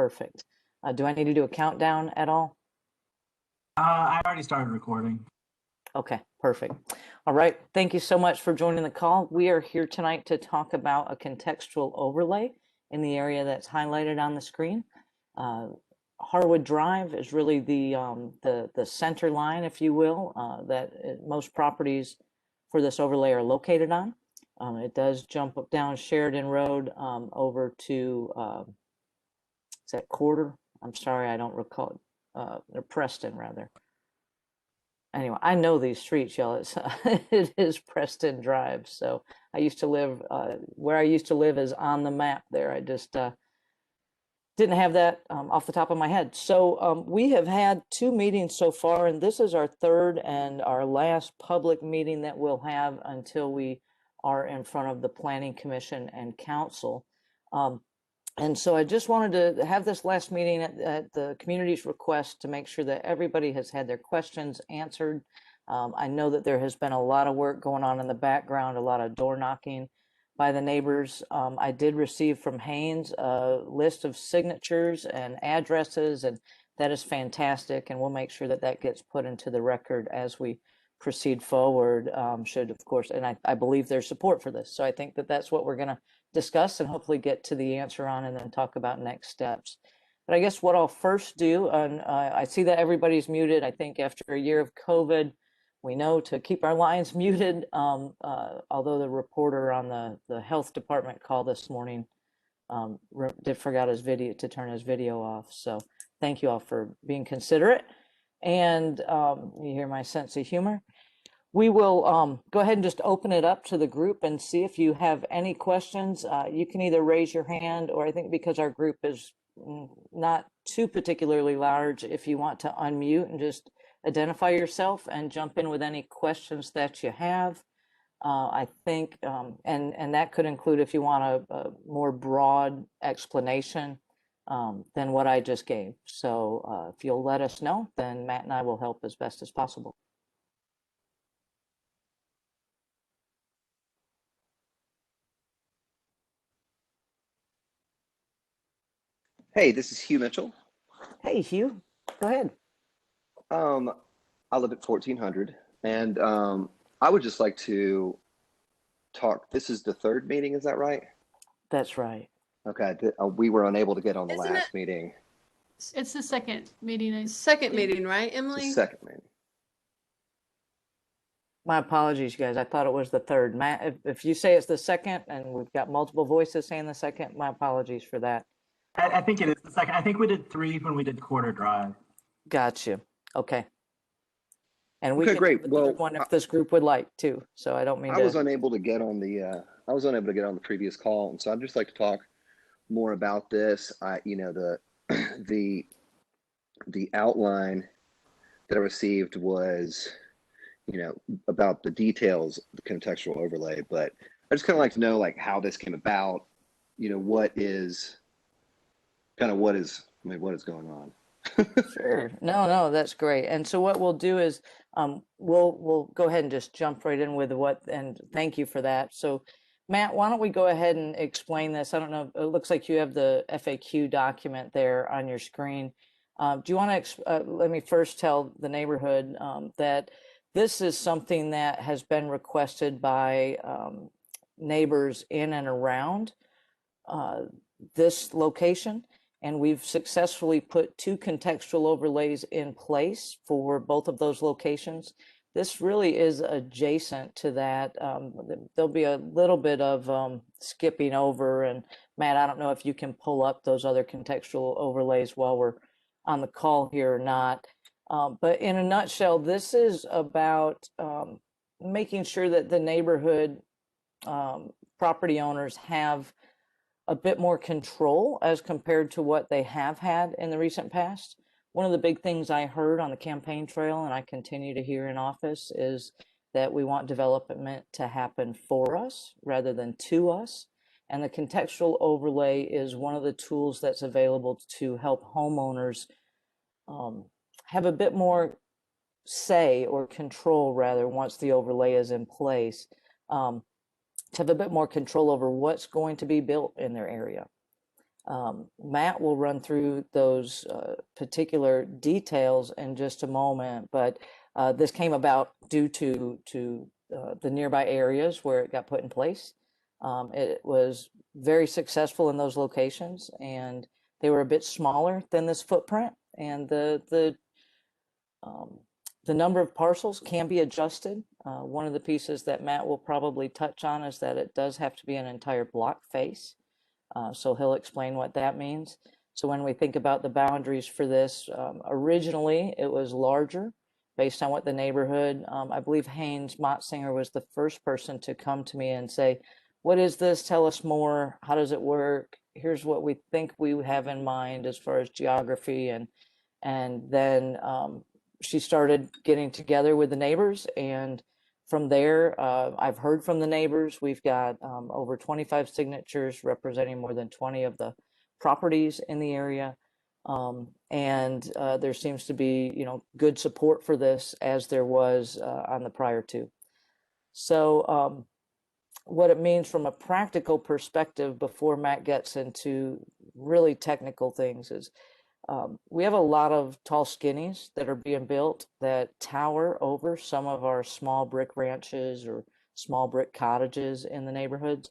perfect. Do I need to do a countdown at all? I already started recording. Okay, perfect. All right, thank you so much for joining the call. We are here tonight to talk about a contextual overlay in the area that's highlighted on the screen. Harwood Drive is really the center line, if you will, that most properties for this overlay are located on. It does jump up down Sheridan Road over to, is that Quarter? I'm sorry, I don't recall, or Preston rather. Anyway, I know these streets, y'all. It is Preston Drive. So I used to live, where I used to live is on the map there. I just didn't have that off the top of my head. So we have had 2 meetings so far, and this is our 3rd and our last public meeting that we'll have until we are in front of the Planning Commission and Council. And so I just wanted to have this last meeting at the community's request to make sure that everybody has had their questions answered. I know that there has been a lot of work going on in the background, a lot of door knocking by the neighbors. I did receive from Haynes a list of signatures and addresses, and that is fantastic. And we'll make sure that that gets put into the record as we proceed forward, should, of course, and I believe there's support for this. So I think that that's what we're going to discuss and hopefully get to the answer on, and then talk about next steps. But I guess what I'll first do, and I see that everybody's muted. I think after a year of COVID, we know to keep our lines muted, although the reporter on the health department call this morning did forgot his video to turn his video off. So thank you all for being considerate. And you hear my sense of humor. We will go ahead and just open it up to the group and see if you have any questions. You can either raise your hand, or I think because our group is not too particularly large, if you want to unmute and just identify yourself and jump in with any questions that you have. I think, and that could include if you want a more broad explanation than what I just gave. So if you'll let us know, then Matt and I will help as best as possible. Hey, this is Hugh Mitchell. Hey, Hugh, go ahead. I live at 1400, and I would just like to talk. This is the 3rd meeting, is that right? That's right. Okay, we were unable to get on the last meeting. It's the 2nd meeting. Second meeting, right, Emily? It's the 2nd meeting. My apologies, you guys. I thought it was the 3rd. Matt, if you say it's the 2nd, and we've got multiple voices saying the 2nd, my apologies for that. I think it is the 2nd. I think we did 3 when we did Quarter Drive. Got you. Okay. And we Okay, can great. do the 3rd one if this group would like to. So I don't mean I was unable to get on the previous call, and so I'd just like to talk more about this. You know, the outline that I received was, you know, about the details of the contextual overlay, but I just kind of like to know, like, how this came about. You know, what is going on? Sure. No, that's great. And so what we'll do is we'll go ahead and just jump right in with what, and thank you for that. So Matt, why don't we go ahead and explain this? I don't know, it looks like you have the FAQ document there on your screen. Do you want to, let me first tell the neighborhood that this is something that has been requested by neighbors in and around this location. And we've successfully put 2 contextual overlays in place for both of those locations. This really is adjacent to that. There'll be a little bit of skipping over. And Matt, I don't know if you can pull up those other contextual overlays while we're on the call here or not. But in a nutshell, this is about making sure that the neighborhood property owners have a bit more control as compared to what they have had in the recent past. One of the big things I heard on the campaign trail, and I continue to hear in office, is that we want development to happen for us rather than to us. And the contextual overlay is one of the tools that's available to help homeowners have a bit more say, or control rather, once the overlay is in place, to have a bit more control over what's going to be built in their area. Matt will run through those particular details in just a moment, but this came about due to the nearby areas where it got put in place. It was very successful in those locations, and they were a bit smaller than this footprint, and the number of parcels can be adjusted. One of the pieces that Matt will probably touch on is that it does have to be an entire block face. So he'll explain what that means. So when we think about the boundaries for this, originally it was larger based on what the neighborhood, I believe Haynes Motzinger was the first person to come to me and say, what is this? Tell us more. How does it work? Here's what we think we have in mind as far as geography. And then she started getting together with the neighbors, and from there, I've heard from the neighbors. We've got over 25 signatures representing more than 20 of the properties in the area. And there seems to be, good support for this, as there was on the prior two. So what it means from a practical perspective, before Matt gets into really technical things, is we have a lot of tall skinnies that are being built that tower over some of our small brick ranches or small brick cottages in the neighborhoods.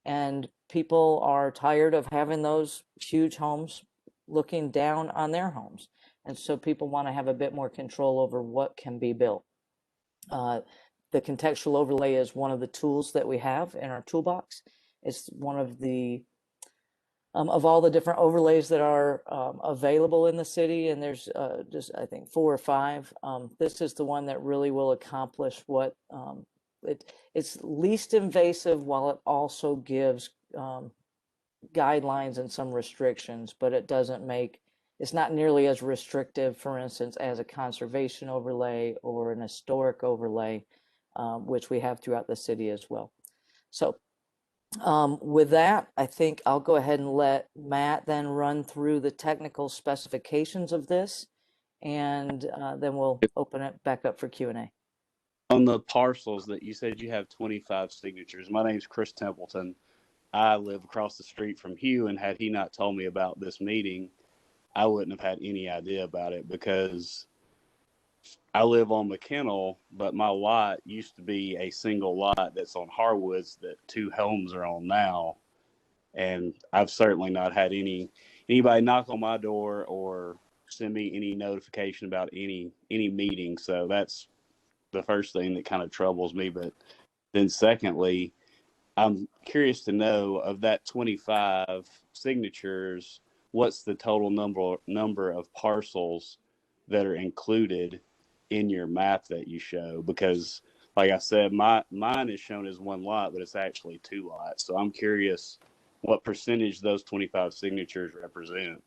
And people are tired of having those huge homes looking down on their homes. And so people want to have a bit more control over what can be built. The contextual overlay is one of the tools that we have in our toolbox. It's one of all the different overlays that are available in the city, and there's just, I think, 4 or 5. This is the one that really will accomplish what it's least invasive, while it also gives guidelines and some restrictions, but it's not nearly as restrictive, for instance, as a conservation overlay or an historic overlay, which we have throughout the city as well. So with that, I think I'll go ahead and let Matt then run through the technical specifications of this, and then we'll open it back up for Q&A. On the parcels that you said you have 25 signatures, my name's Chris Templeton. I live across the street from Hugh, and had he not told me about this meeting, I wouldn't have had any idea about it, because I live on McKinnell, but my lot used to be a single lot that's on Harwoods that 2 homes are on now. And I've certainly not had anybody knock on my door or send me any notification about any meeting. So that's the first thing that kind of troubles me. But then secondly, I'm curious to know, of that 25 signatures, what's the total number of parcels that are included in your map that you show? Because like I said, mine is shown as 1 lot, but it's actually 2 lots. So I'm curious what percentage those 25 signatures represent.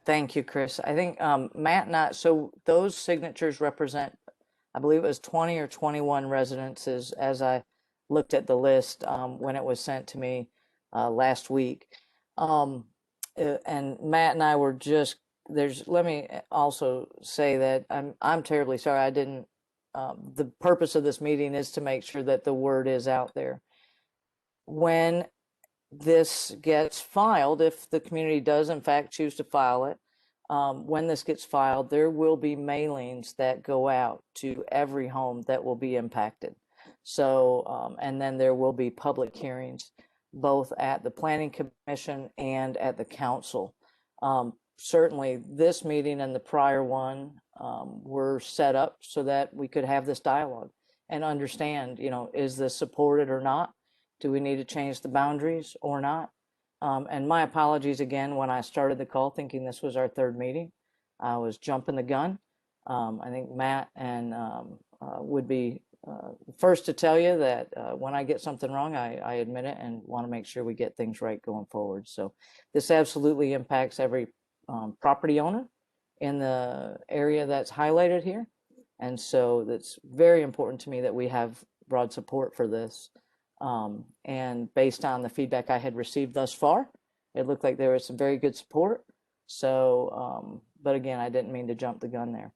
Thank you, Chris. I think Matt so those signatures represent, I believe it was 20 or 21 residences, as I looked at the list when it was sent to me last week. And Matt and I were just, let me also say that I'm terribly sorry I didn't, the purpose of this meeting is to make sure that the word is out there. When this gets filed, if the community does in fact choose to file it, when this gets filed, there will be mailings that go out to every home that will be impacted. So, and then there will be public hearings, both at the Planning Commission and at the council. Certainly this meeting and the prior one were set up so that we could have this dialogue and understand, is this supported or not? Do we need to change the boundaries or not? And my apologies again, when I started the call thinking this was our 3rd meeting, I was jumping the gun. I think Matt and would be first to tell you that when I get something wrong, I admit it and want to make sure we get things right going forward. So this absolutely impacts every property owner in the area that's highlighted here. And so that's very important to me that we have broad support for this. And based on the feedback I had received thus far, it looked like there was some very good support. So, but again, I didn't mean to jump the gun there.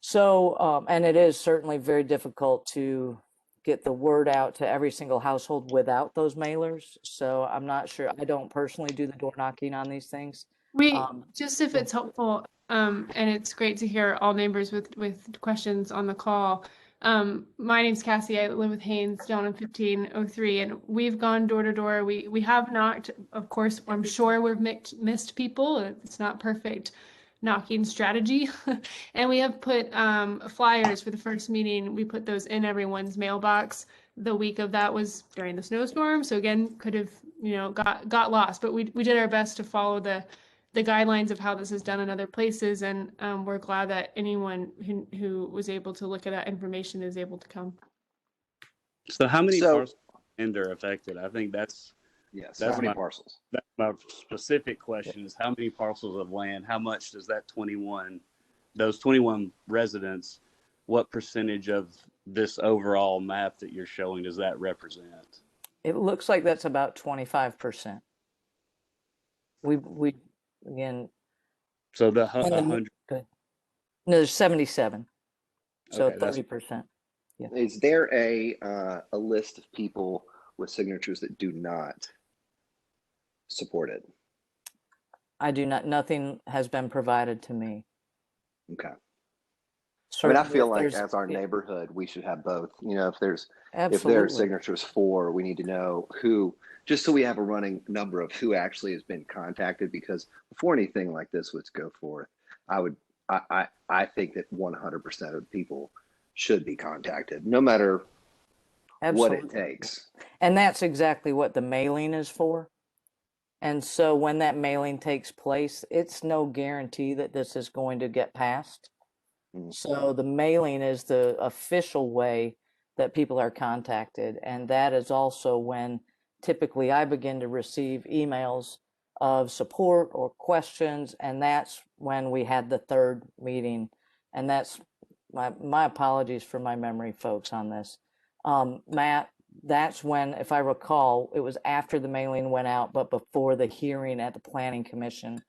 So, and it is certainly very difficult to get the word out to every single household without those mailers. So I'm not sure. I don't personally do the door knocking on these things. We, just if yeah. it's helpful, and it's great to hear all neighbors with questions on the call. My name's Cassie. I live with Haynes, John, 1503, and we've gone door to door. We have knocked, of course. I'm sure we've missed people. It's not perfect knocking strategy, and we have put flyers for the first meeting. We put those in everyone's mailbox. The week of that was during the snowstorm, so again, could have got lost. But we did our best to follow the guidelines of how this is done in other places, and we're glad that anyone who was able to look at that information is able to come. So how many So- parcels are affected? I think that's Yes. That's How many my- parcels? that's my specific question: is how many parcels of land? How much does those 21 residents? What percentage of this overall map that you're showing does that represent? It looks like that's about 25%. We again, So the when the- 100. no, there's 77. So Okay, that's- 30%. Is there a list of people with signatures that do not support it? I do not, nothing has been provided to me. Okay. I mean, I Certainly feel if like there's- as our yeah, neighborhood, we should have both. You know, if there are absolutely. signatures for, we need to know who, just so we have a running number of who actually has been contacted. Because before anything like this would go forth, I think that 100% of people should be contacted, no matter what it Absolutely. takes. And that's exactly what the mailing is for. And so when that mailing takes place, it's no guarantee that this is going to get passed. Mm. So the mailing is the official way that people are contacted. And that is also when typically I begin to receive emails of support or questions. And that's when we had the third meeting. And that's my apologies for my memory, folks, on this. Matt, that's when, if I recall, it was after the mailing went out, but before the hearing at the Planning Commission,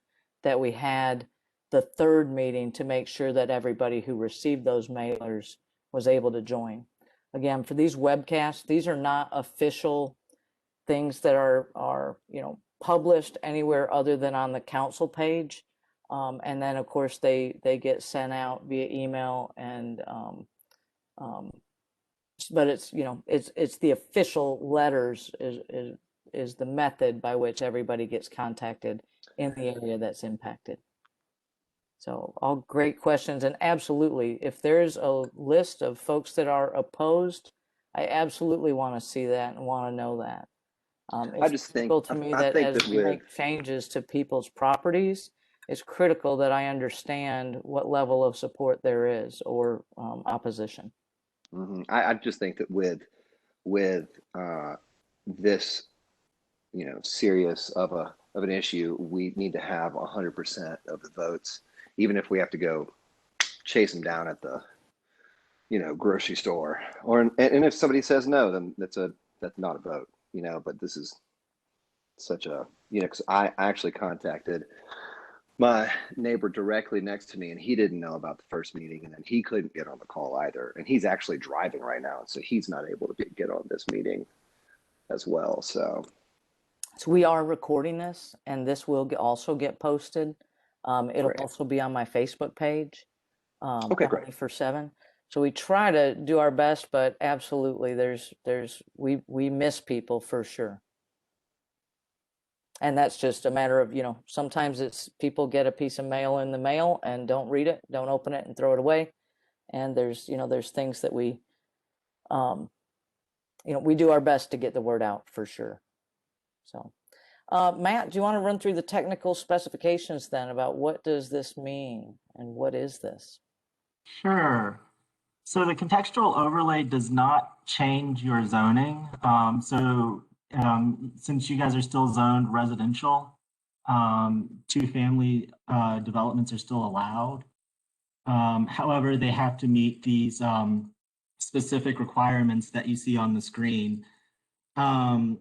that we had the third meeting to make sure that everybody who received those mailers was able to join. Again, for these webcasts, these are not official things that are published anywhere other than on the council page. And then, of course, they get sent out via email and but it's it's the official letters is the method by which everybody gets contacted in the area that's impacted. So all great questions, and absolutely, if there's a list of folks that are opposed, I absolutely want to see that and want to know that. I just think- critical to me I that think as that we make changes to people's properties, it's critical that I understand what level of support there is or opposition. Mhm. I just think that with this, serious of an issue, we need to have 100% of the votes, even if we have to go chase them down at the, grocery store. And if somebody says no, then that's not a vote, But this is such a, 'cause I actually contacted my neighbor directly next to me, and he didn't know about the first meeting, and then he couldn't get on the call either, and he's actually driving right now, so he's not able to get on this meeting as well. So we are recording this, and this will also get posted. It'll Great. also be on my Facebook page. Okay, great. 24/7. So we try to do our best, but absolutely, we miss people for sure. And that's just a matter of, sometimes it's people get a piece of mail in the mail and don't read it, don't open it, and throw it away. And there's things that we do our best to get the word out for sure. So, Matt, do you want to run through the technical specifications then about what does this mean and what is this? Sure. So the contextual overlay does not change your zoning. Since you guys are still zoned residential, two-family developments are still allowed. However, they have to meet these specific requirements that you see on the screen,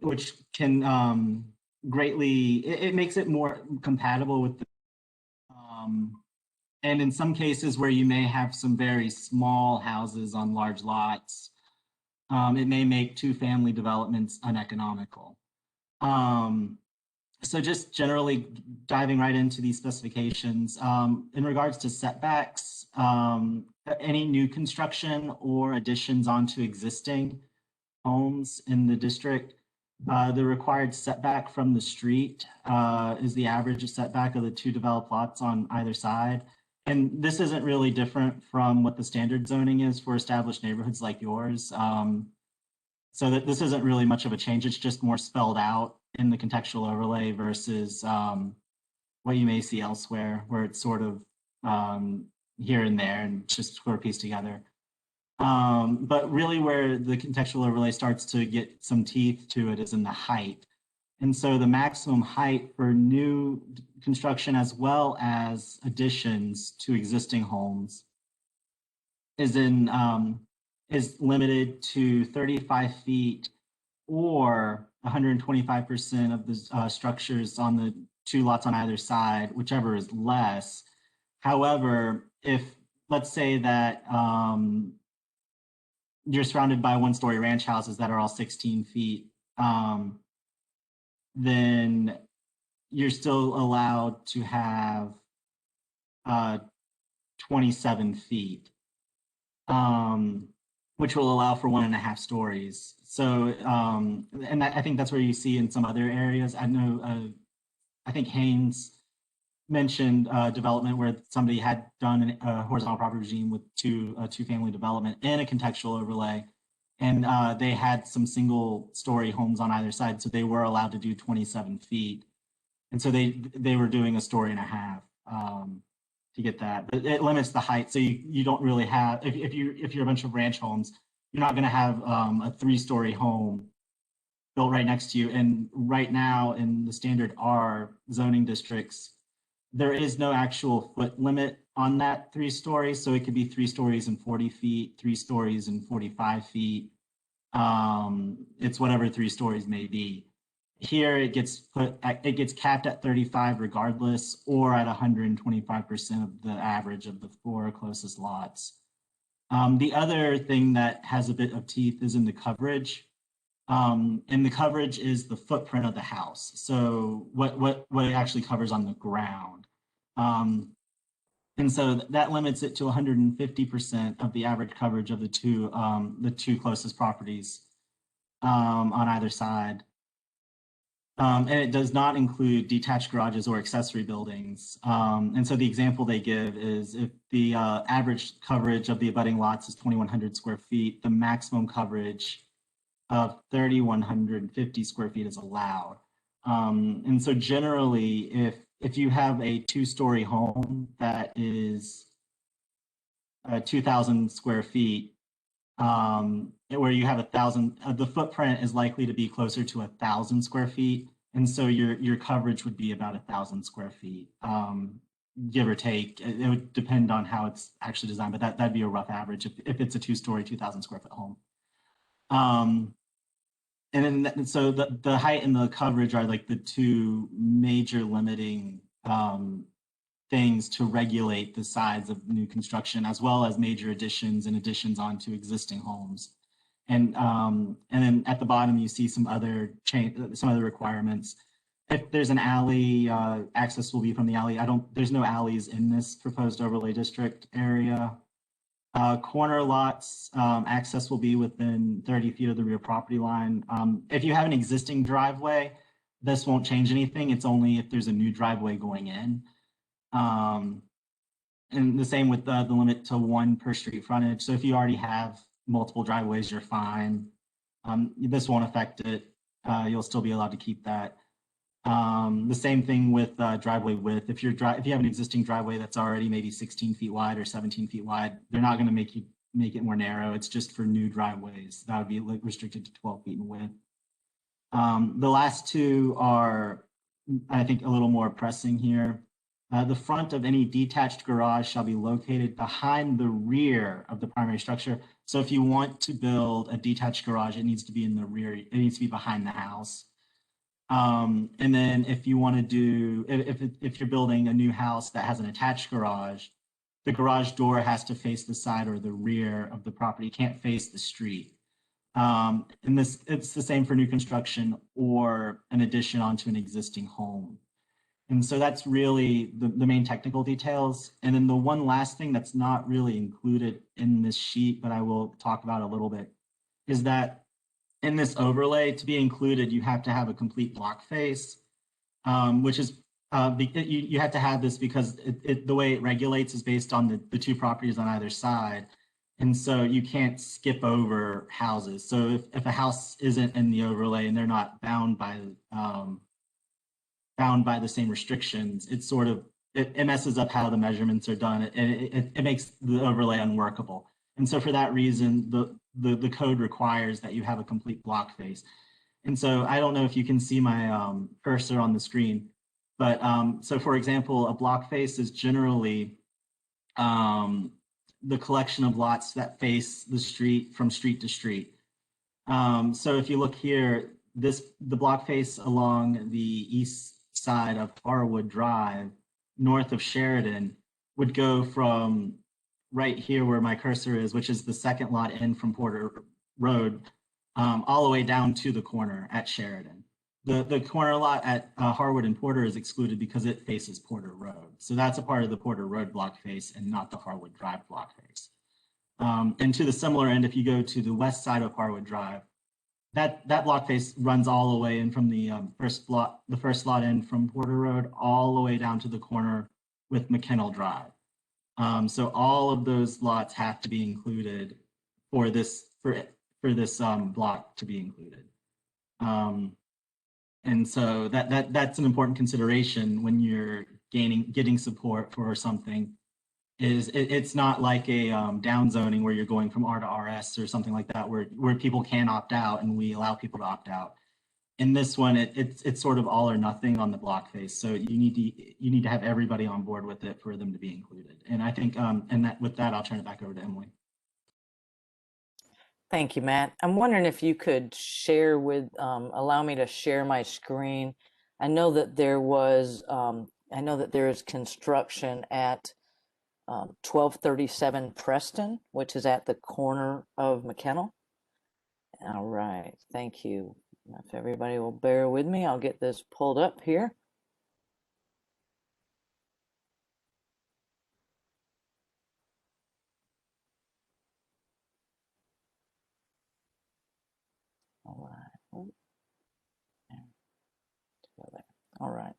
which can greatly, it makes it more compatible with the and in some cases where you may have some very small houses on large lots, it may make two-family developments uneconomical. So just generally diving right into these specifications, in regards to setbacks, any new construction or additions onto existing homes in the district, the required setback from the street is the average setback of the two developed lots on either side. And this isn't really different from what the standard zoning is for established neighborhoods like yours. So that this isn't really much of a change. It's just more spelled out in the contextual overlay versus what you may see elsewhere, where it's sort of here and there and just sort of pieced together. But really where the contextual overlay starts to get some teeth to it is in the height. And so the maximum height for new construction as well as additions to existing homes is limited to 35 feet or 125% of the structures on the two lots on either side, whichever is less. However, if let's say that you're surrounded by one-story ranch houses that are all 16 feet, then you're still allowed to have 27 feet. Which will allow for 1.5 stories. So, and I think that's where you see in some other areas. I know, I think Haynes mentioned development where somebody had done a horizontal property regime with two-family development and a contextual overlay, and they had some single-story homes on either side, so they were allowed to do 27 feet, and so they were doing 1.5 stories to get that, but it limits the height. So you don't really have, if you're a bunch of ranch homes, you're not going to have a 3-story home built right next to you. And right now in the standard R zoning districts, there is no actual foot limit on that 3 stories. So it could be 3 stories and 40 feet, 3 stories and 45 feet. It's whatever 3 stories may be. Here it gets capped at 35 regardless, or at 125% of the average of the 4 closest lots. The other thing that has a bit of teeth is in the coverage. And the coverage is the footprint of the house. So what it actually covers on the ground. And so that limits it to 150% of the average coverage of the two closest properties on either side. And it does not include detached garages or accessory buildings. And so the example they give is if the average coverage of the abutting lots is 2,100 square feet, the maximum coverage of 3,150 square feet is allowed. And so generally, if you have a 2-story home that is 2,000 square feet, where you have 1,000, the footprint is likely to be closer to 1,000 square feet. And so your coverage would be about 1,000 square feet, give or take. It would depend on how it's actually designed, but that'd be a rough average if it's a 2-story, 2,000 square foot home. And then, so the height and the coverage are like the two major limiting things to regulate the size of new construction, as well as major additions and additions onto existing homes. And then at the bottom, you see some other requirements. If there's an alley, access will be from the alley. There's no alleys in this proposed overlay district area. Corner lots, access will be within 30 feet of the rear property line. If you have an existing driveway, this won't change anything. It's only if there's a new driveway going in. And the same with the limit to 1 per street frontage. So if you already have multiple driveways, you're fine. This won't affect it. You'll still be allowed to keep that. The same thing with driveway width. If you have an existing driveway that's already maybe 16 feet wide or 17 feet wide, they're not going to make it more narrow. It's just for new driveways. That would be restricted to 12 feet in width. The last two are, I think, a little more pressing here. The front of any detached garage shall be located behind the rear of the primary structure. So if you want to build a detached garage, it needs to be in the rear. It needs to be behind the house. And then if you want to do, if you're building a new house that has an attached garage, the garage door has to face the side or the rear of the property. It can't face the street. And it's the same for new construction or an addition onto an existing home. And so that's really the main technical details. And then the one last thing that's not really included in this sheet, but I will talk about a little bit, is that in this overlay, to be included, you have to have a complete block face, which is, you have to have this because the way it regulates is based on the two properties on either side. And so you can't skip over houses. So if a house isn't in the overlay and they're not bound by the same restrictions, it's sort of, it messes up how the measurements are done, and it makes the overlay unworkable. And so for that reason, the code requires that you have a complete block face. And so I don't know if you can see my cursor on the screen, but so for example, a block face is generally the collection of lots that face the street from street to street. So if you look here, the block face along the east side of Harwood Drive, north of Sheridan, would go from right here where my cursor is, which is the second lot in from Porter Road, all the way down to the corner at Sheridan. The corner lot at Harwood and Porter is excluded because it faces Porter Road. So that's a part of the Porter Road block face and not the Harwood Drive block face. And to the similar end, if you go to the west side of Harwood Drive, that block face runs all the way in from the first lot in from Porter Road all the way down to the corner with McKinnell Drive. So all of those lots have to be included for this block to be included. And so that's an important consideration when you're getting support for something. It's not like a down zoning where you're going from R to RS or something like that, where people can opt out and we allow people to opt out. In this one, it's sort of all or nothing on the block face. So you need to have everybody on board with it for them to be included. And I think with that, I'll turn it back over to Emily. Thank you, Matt. I'm wondering if you could share allow me to share my screen. I know that there is construction at 1237 Preston, which is at the corner of McKinnell. All right, thank you. If everybody will bear with me, I'll get this pulled up here. All right. All right.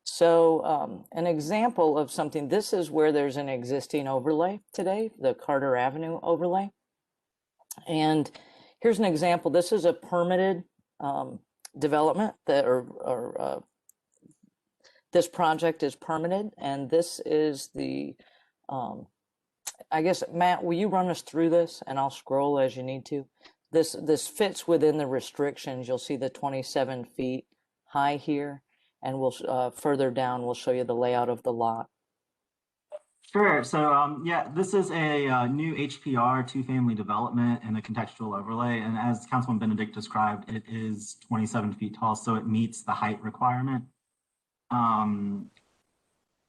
So an example of something, this is where there's an existing overlay today, the Carter Avenue overlay. And here's an example. This is a permitted development that, this project is permitted, and this is the, I guess, Matt, will you run us through this, and I'll scroll as you need to. This fits within the restrictions. You'll see the 27 feet high here, and we'll further down, we'll show you the layout of the lot. Sure. So yeah, this is a new HPR two-family development and a contextual overlay. And as Councilman Benedict described, it is 27 feet tall, so it meets the height requirement. And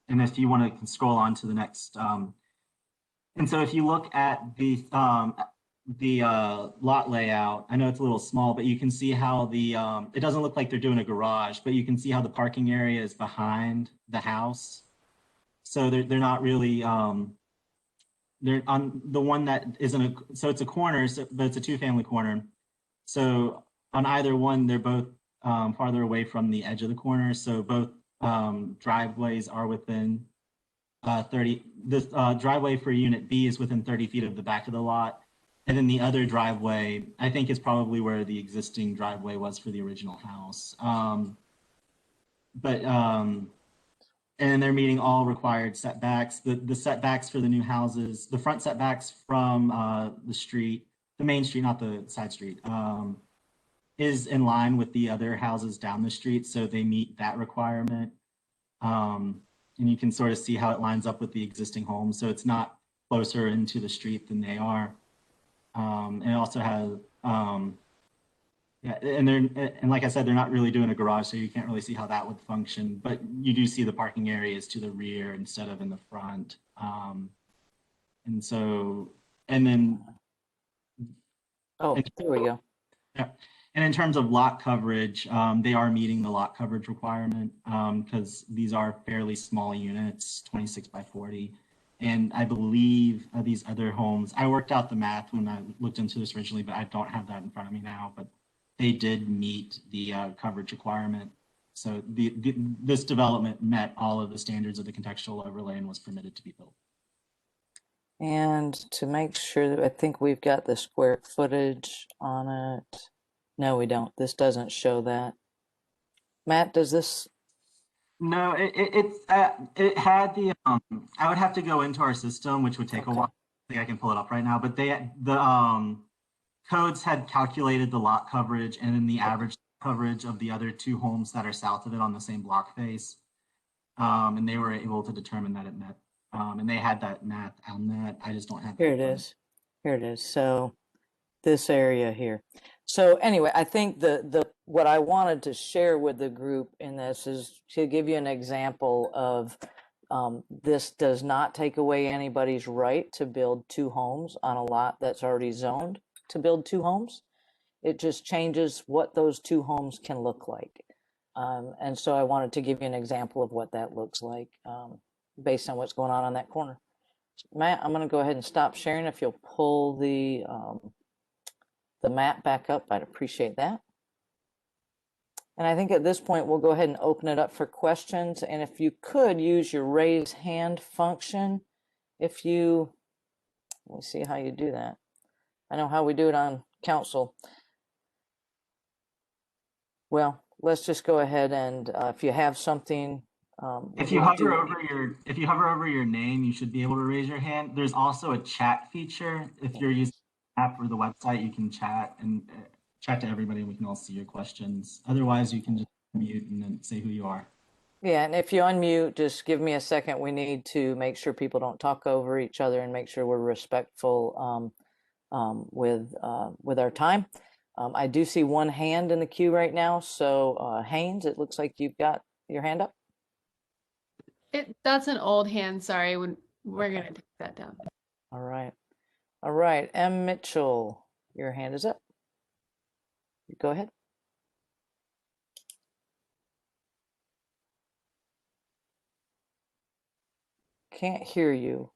if you want to scroll on to the next, and so if you look at the lot layout, I know it's a little small, but you can see how it doesn't look like they're doing a garage, but you can see how the parking area is behind the house. So they're not really, they're on the one that isn't so it's a corner, but it's a two-family corner. So on either one, they're both farther away from the edge of the corner. So both driveways are within 30, this driveway for unit B is within 30 feet of the back of the lot. And then the other driveway, I think, is probably where the existing driveway was for the original house. And they're meeting all required setbacks. The setbacks for the new houses, the front setbacks from the street, the main street, not the side street, is in line with the other houses down the street. So they meet that requirement. And you can sort of see how it lines up with the existing homes. So it's not closer into the street than they are. And it also has, yeah, and like I said, they're not really doing a garage, so you can't really see how that would function. But you do see the parking areas to the rear instead of in the front. And so, and then. Oh, there we go. Yeah. And in terms of lot coverage, they are meeting the lot coverage requirement because these are fairly small units, 26 by 40. And I believe these other homes, I worked out the math when I looked into this originally, but I don't have that in front of me now, but they did meet the coverage requirement. So this development met all of the standards of the contextual overlay and was permitted to be built. And to make sure that I think we've got the square footage on it. No, we don't. This doesn't show that. Matt, does this? No, it had the I would have to go into our system, which would take a while. I think I can pull it up right now, but the codes had calculated the lot coverage and then the average coverage of the other two homes that are south of it on the same block face. And they were able to determine that it met. And they had that math on that. I just don't have Here it is. Here it is. So this area here. So anyway, I think the what I wanted to share with the group in this is to give you an example of this does not take away anybody's right to build two homes on a lot that's already zoned to build two homes. It just changes what those two homes can look like. And so I wanted to give you an example of what that looks like based on what's going on that corner. Matt, I'm going to go ahead and stop sharing. If you'll pull the map back up, I'd appreciate that. And I think at this point, we'll go ahead and open it up for questions. And if you could use your raise hand function, let me see how you do that. I know how we do it on council. Well, let's just go ahead and if you have something. If you hover over your name, you should be able to raise your hand. There's also a chat feature. If you're using the app or the website, you can chat and chat to everybody and we can all see your questions. Otherwise, you can just mute and then say who you are. Yeah, and if you unmute, just give me a second. We need to make sure people don't talk over each other and make sure we're respectful with our time. I do see one hand in the queue right now. So Haynes, it looks like you've got your hand up. That's an old hand. Sorry, we're gonna take that down. All right. M. Mitchell, your hand is up. Go ahead. Can't hear you.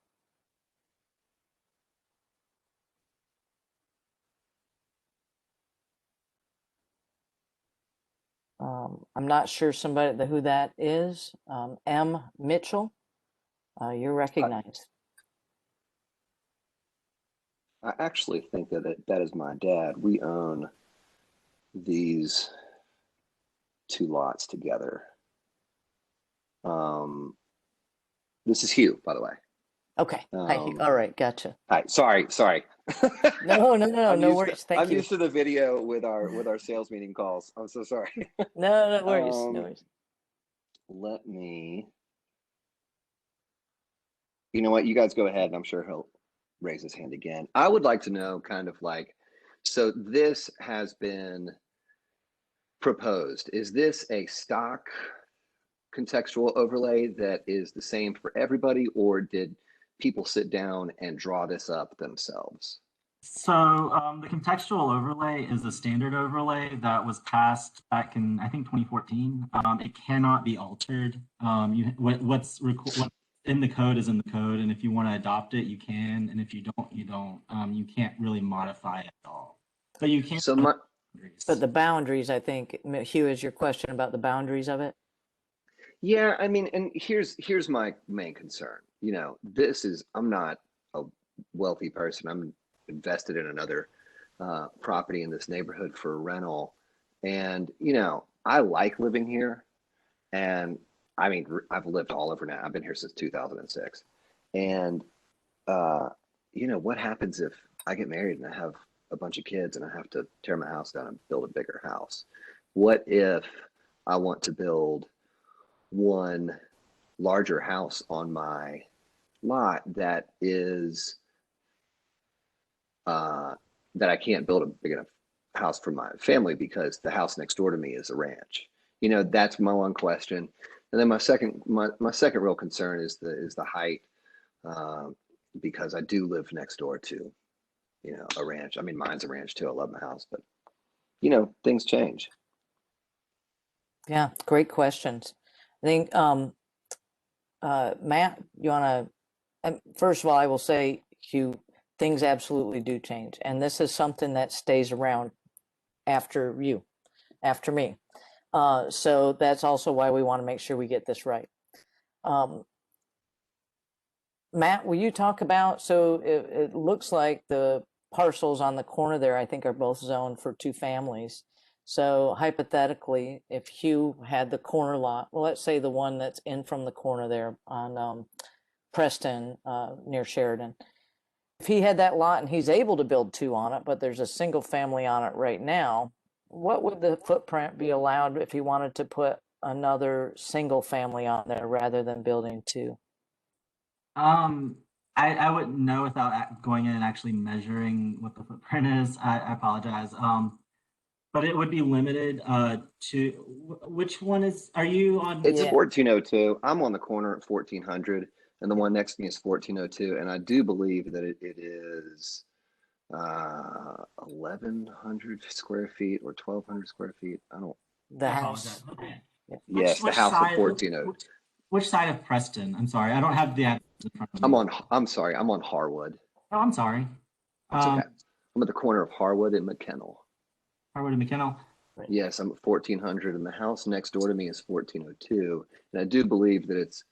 I'm not sure who that is. M. Mitchell, you're recognized. I actually think that is my dad. We own these two lots together. This is Hugh, by the way. Okay. All right. Gotcha. Hi. Sorry. No worries. I'm used to the video with our sales meeting calls. I'm so sorry. No worries. No worries. Let me. You know what? You guys go ahead, and I'm sure he'll raise his hand again. I would like to know, kind of like, so this has been proposed. Is this a stock contextual overlay that is the same for everybody, or did people sit down and draw this up themselves? So the contextual overlay is a standard overlay that was passed back in, I think, 2014. It cannot be altered. What's in the code is in the code, and if you want to adopt it, you can, and if you don't, you don't. You can't really modify it at all. But you can. But the boundaries, I think, Hugh, is your question about the boundaries of it? Yeah, I mean, and here's my main concern. You know, I'm not a wealthy person. I'm invested in another property in this neighborhood for rental. And, you know, I like living here. And I mean, I've lived all over now. I've been here since 2006. And, you know, what happens if I get married and I have a bunch of kids and I have to tear my house down and build a bigger house? What if I want to build one larger house on my lot that is that I can't build a big enough house for my family because the house next door to me is a ranch? You know, that's my one question. And then my second real concern is the height, because I do live next door to, you know, a ranch. I mean, mine's a ranch too. I love my house, but things change. Yeah, great questions. I think, Matt, you want to, first of all, I will say, Hugh, things absolutely do change. And this is something that stays around after you, after me. So that's also why we want to make sure we get this right. Matt, will you talk about, so it looks like the parcels on the corner there, I think, are both zoned for 2 families. So hypothetically, if Hugh had the corner lot, well, let's say the one that's in from the corner there on Preston near Sheridan. If he had that lot and he's able to build 2 on it, but there's a single family on it right now, what would the footprint be allowed if he wanted to put another single family on there rather than building 2? I wouldn't know without going in and actually measuring what the footprint is. I apologize. But it would be limited to, which one are you on? It's Yeah. 1402. I'm on the corner at 1400, and the one next to me is 1402. And I do believe that it is 1,100 square feet or 1,200 square feet. I don't. The house. Okay. Yes, the house at 1402. Which side of Preston? I'm sorry, I don't have the address in front of me. I'm sorry, I'm on Harwood. Oh, I'm sorry. It's okay. I'm at the corner of Harwood and McKennell. Harwood and McKennell. Yes, I'm at 1400, and the house next door to me is 1402. And I do believe that it's,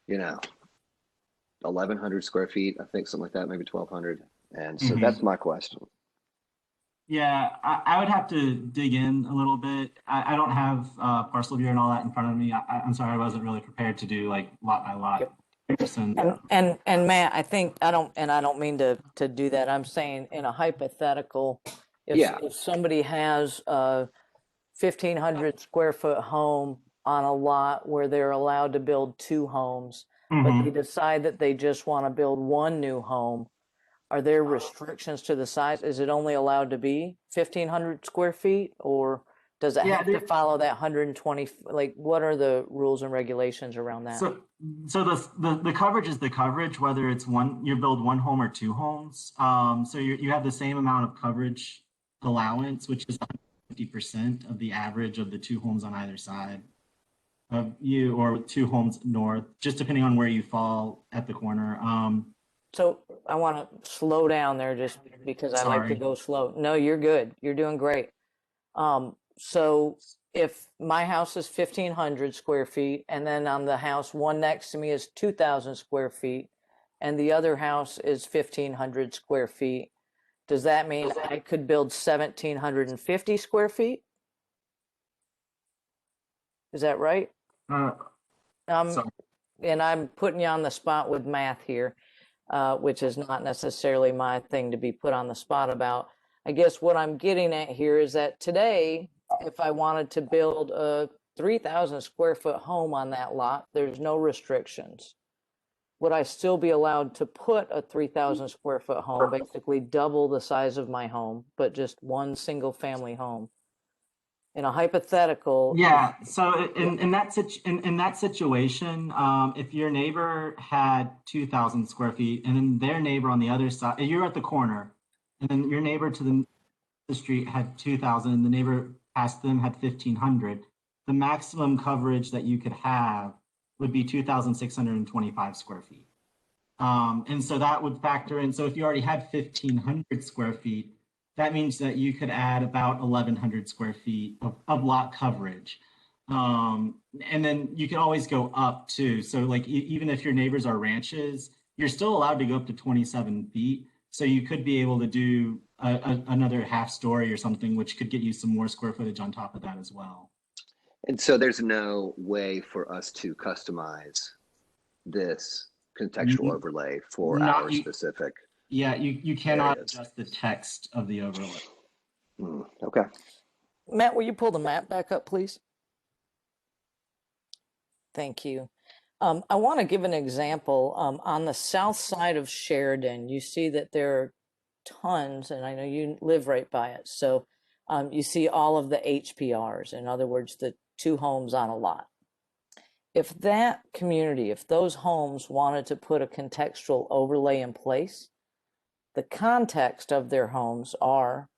1,100 square feet. I think something like that, maybe 1,200. And so that's my question. Yeah, I would have to dig in a little bit. I don't have parcel view and all that in front of me. I'm sorry, I wasn't really prepared to do like lot by lot. And Matt, I think I don't mean to do that. I'm saying in a hypothetical, if somebody has a 1,500 square foot home on a lot where they're allowed to build 2 homes, but they decide that they just want to build 1 new home, are there restrictions to the size? Is it only allowed to be 1,500 square feet, or does it have to follow that 120? Like, what are the rules and regulations around that? So the coverage is the coverage, whether it's you build 1 home or 2 homes. So you have the same amount of coverage allowance, which is 50% of the average of the 2 homes on either side of you, or 2 homes north, just depending on where you fall at the corner. So I want to slow down there just because I like to go slow. No, you're good. You're doing great. So if my house is 1,500 square feet, and then on the house one next to me is 2,000 square feet, and the other house is 1,500 square feet, does that mean I could build 1,750 square feet? Is that right? And I'm putting you on the spot with math here. Which is not necessarily my thing to be put on the spot about. I guess what I'm getting at here is that today, if I wanted to build a 3,000 square foot home on that lot, there's no restrictions. Would I still be allowed to put a 3,000 square foot home, basically double the size of my home, but just 1 single family home? In a hypothetical. Yeah. So in that situation, if your neighbor had 2,000 square feet, and then their neighbor on the other side, you're at the corner, and then your neighbor to the street had 2,000, and the neighbor past them had 1,500. The maximum coverage that you could have would be 2,625 square feet. And so that would factor in. So if you already had 1,500 square feet, that means that you could add about 1,100 square feet of lot coverage. And then you can always go up too. So like, even if your neighbors are ranches, you're still allowed to go up to 27 feet. So you could be able to do another half story or something, which could get you some more square footage on top of that as well. And so there's no way for us to customize this contextual overlay for our specific. Yeah, you cannot adjust the text of the overlay. Okay. Matt, will you pull the map back up, please? Thank you. I want to give an example. On the south side of Sheridan, you see that there are tons, and I know you live right by it. So you see all of the HPRs, in other words, the 2 homes on a lot. If that community, if those homes wanted to put a contextual overlay in place, the context of their homes are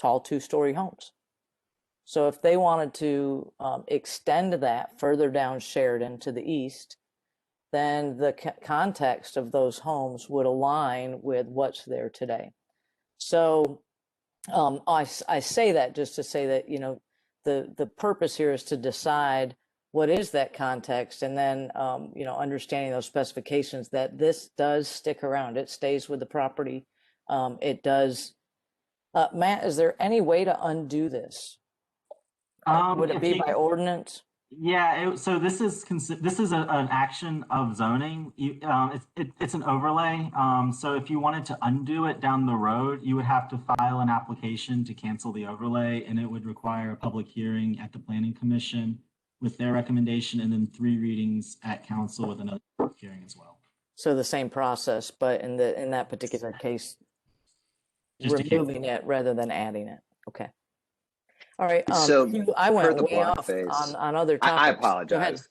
tall 2-story homes. So if they wanted to extend that further down Sheridan to the east, then the context of those homes would align with what's there today. So I say that just to say that, you know, the purpose here is to decide what is that context, and then, you know, understanding those specifications, that this does stick around. It stays with the property. It does. Matt, is there any way to undo this? Would it be by ordinance? Yeah, so this is an action of zoning. It's an overlay. So if you wanted to undo it down the road, you would have to file an application to cancel the overlay, and it would require a public hearing at the Planning Commission with their recommendation, and then 3 readings at council with another public hearing as well. So the same process, but in that particular case, Just to removing it rather than adding it. Okay. All right. So I went the way block off face, on other topics. I Go ahead. apologize.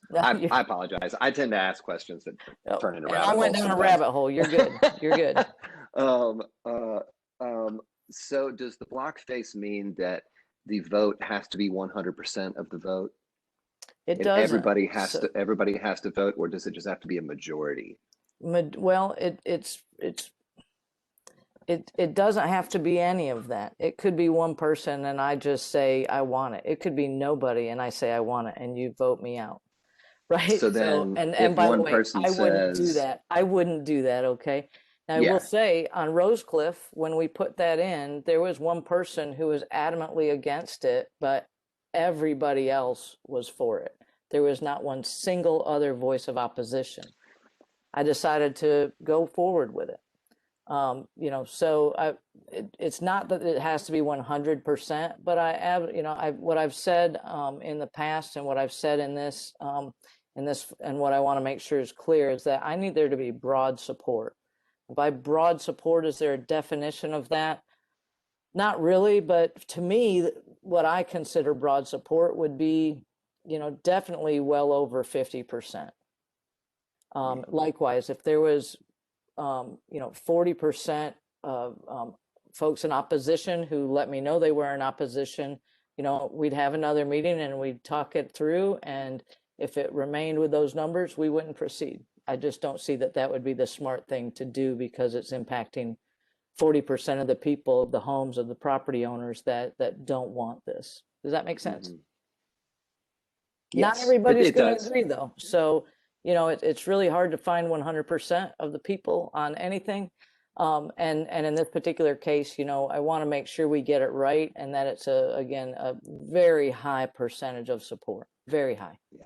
I apologize. I tend to ask questions that turn into And rabbit I went holes down a sometimes. rabbit hole. You're good. You're good. So does the block face mean that the vote has to be 100% of the vote? It And doesn't. everybody has So- to vote, or does it just have to be a majority? Well, it doesn't have to be any of that. It could be one person and I just say I want it. It could be nobody and I say I want it and you vote me out. Right? So then and if by the one way, person I wouldn't do says- that. I wouldn't do that, okay? Now, I Yeah. will say on Rosecliff, when we put that in, there was one person who was adamantly against it, but everybody else was for it. There was not one single other voice of opposition. I decided to go forward with it. You know, so it's not that it has to be 100%, but what I've said in the past and what I've said in this and what I want to make sure is clear is that I need there to be broad support. By broad support, is there a definition of that? Not really, but to me, what I consider broad support would be, you know, definitely well over 50%. Likewise, if there was, you know, 40% of folks in opposition who let me know they were in opposition, you know, we'd have another meeting and we'd talk it through. And if it remained with those numbers, we wouldn't proceed. I just don't see that that would be the smart thing to do because it's impacting 40% of the people, the homes of the property owners that don't want this. Does that make sense? Mhm. Not Yes, everybody's it going to does. agree though. So, you know, it's really hard to find 100% of the people on anything. And in this particular case, you know, I want to make sure we get it right and that it's again, a very high percentage of support, very high. Yeah.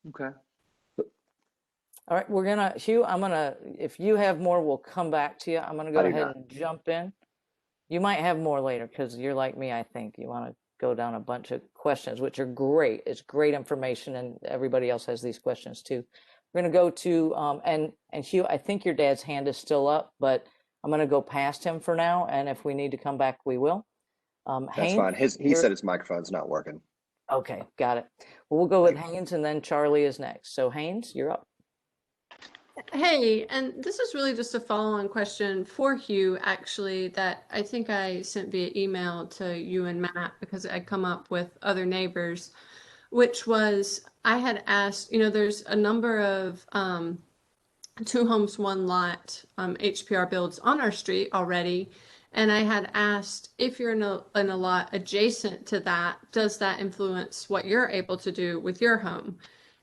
Okay. All right, Hugh, if you have more, we'll come back to you. I'm gonna go I do ahead not. and jump in. You might have more later because you're like me, I think. You want to go down a bunch of questions, which are great. It's great information and everybody else has these questions too. We're gonna go to, and Hugh, I think your dad's hand is still up, but I'm gonna go past him for now. And if we need to come back, we will. That's Haynes, fine. He said his microphone's not working. okay, got it. Well, we'll go with Haynes and then Charlie is next. So Haynes, you're up. Hey, and this is really just a follow-on question for Hugh, actually, that I think I sent via email to you and Matt because I'd come up with other neighbors, which was I had asked, you know, there's a number of 2 homes, 1 lot HPR builds on our street already. And I had asked if you're in a lot adjacent to that, does that influence what you're able to do with your home?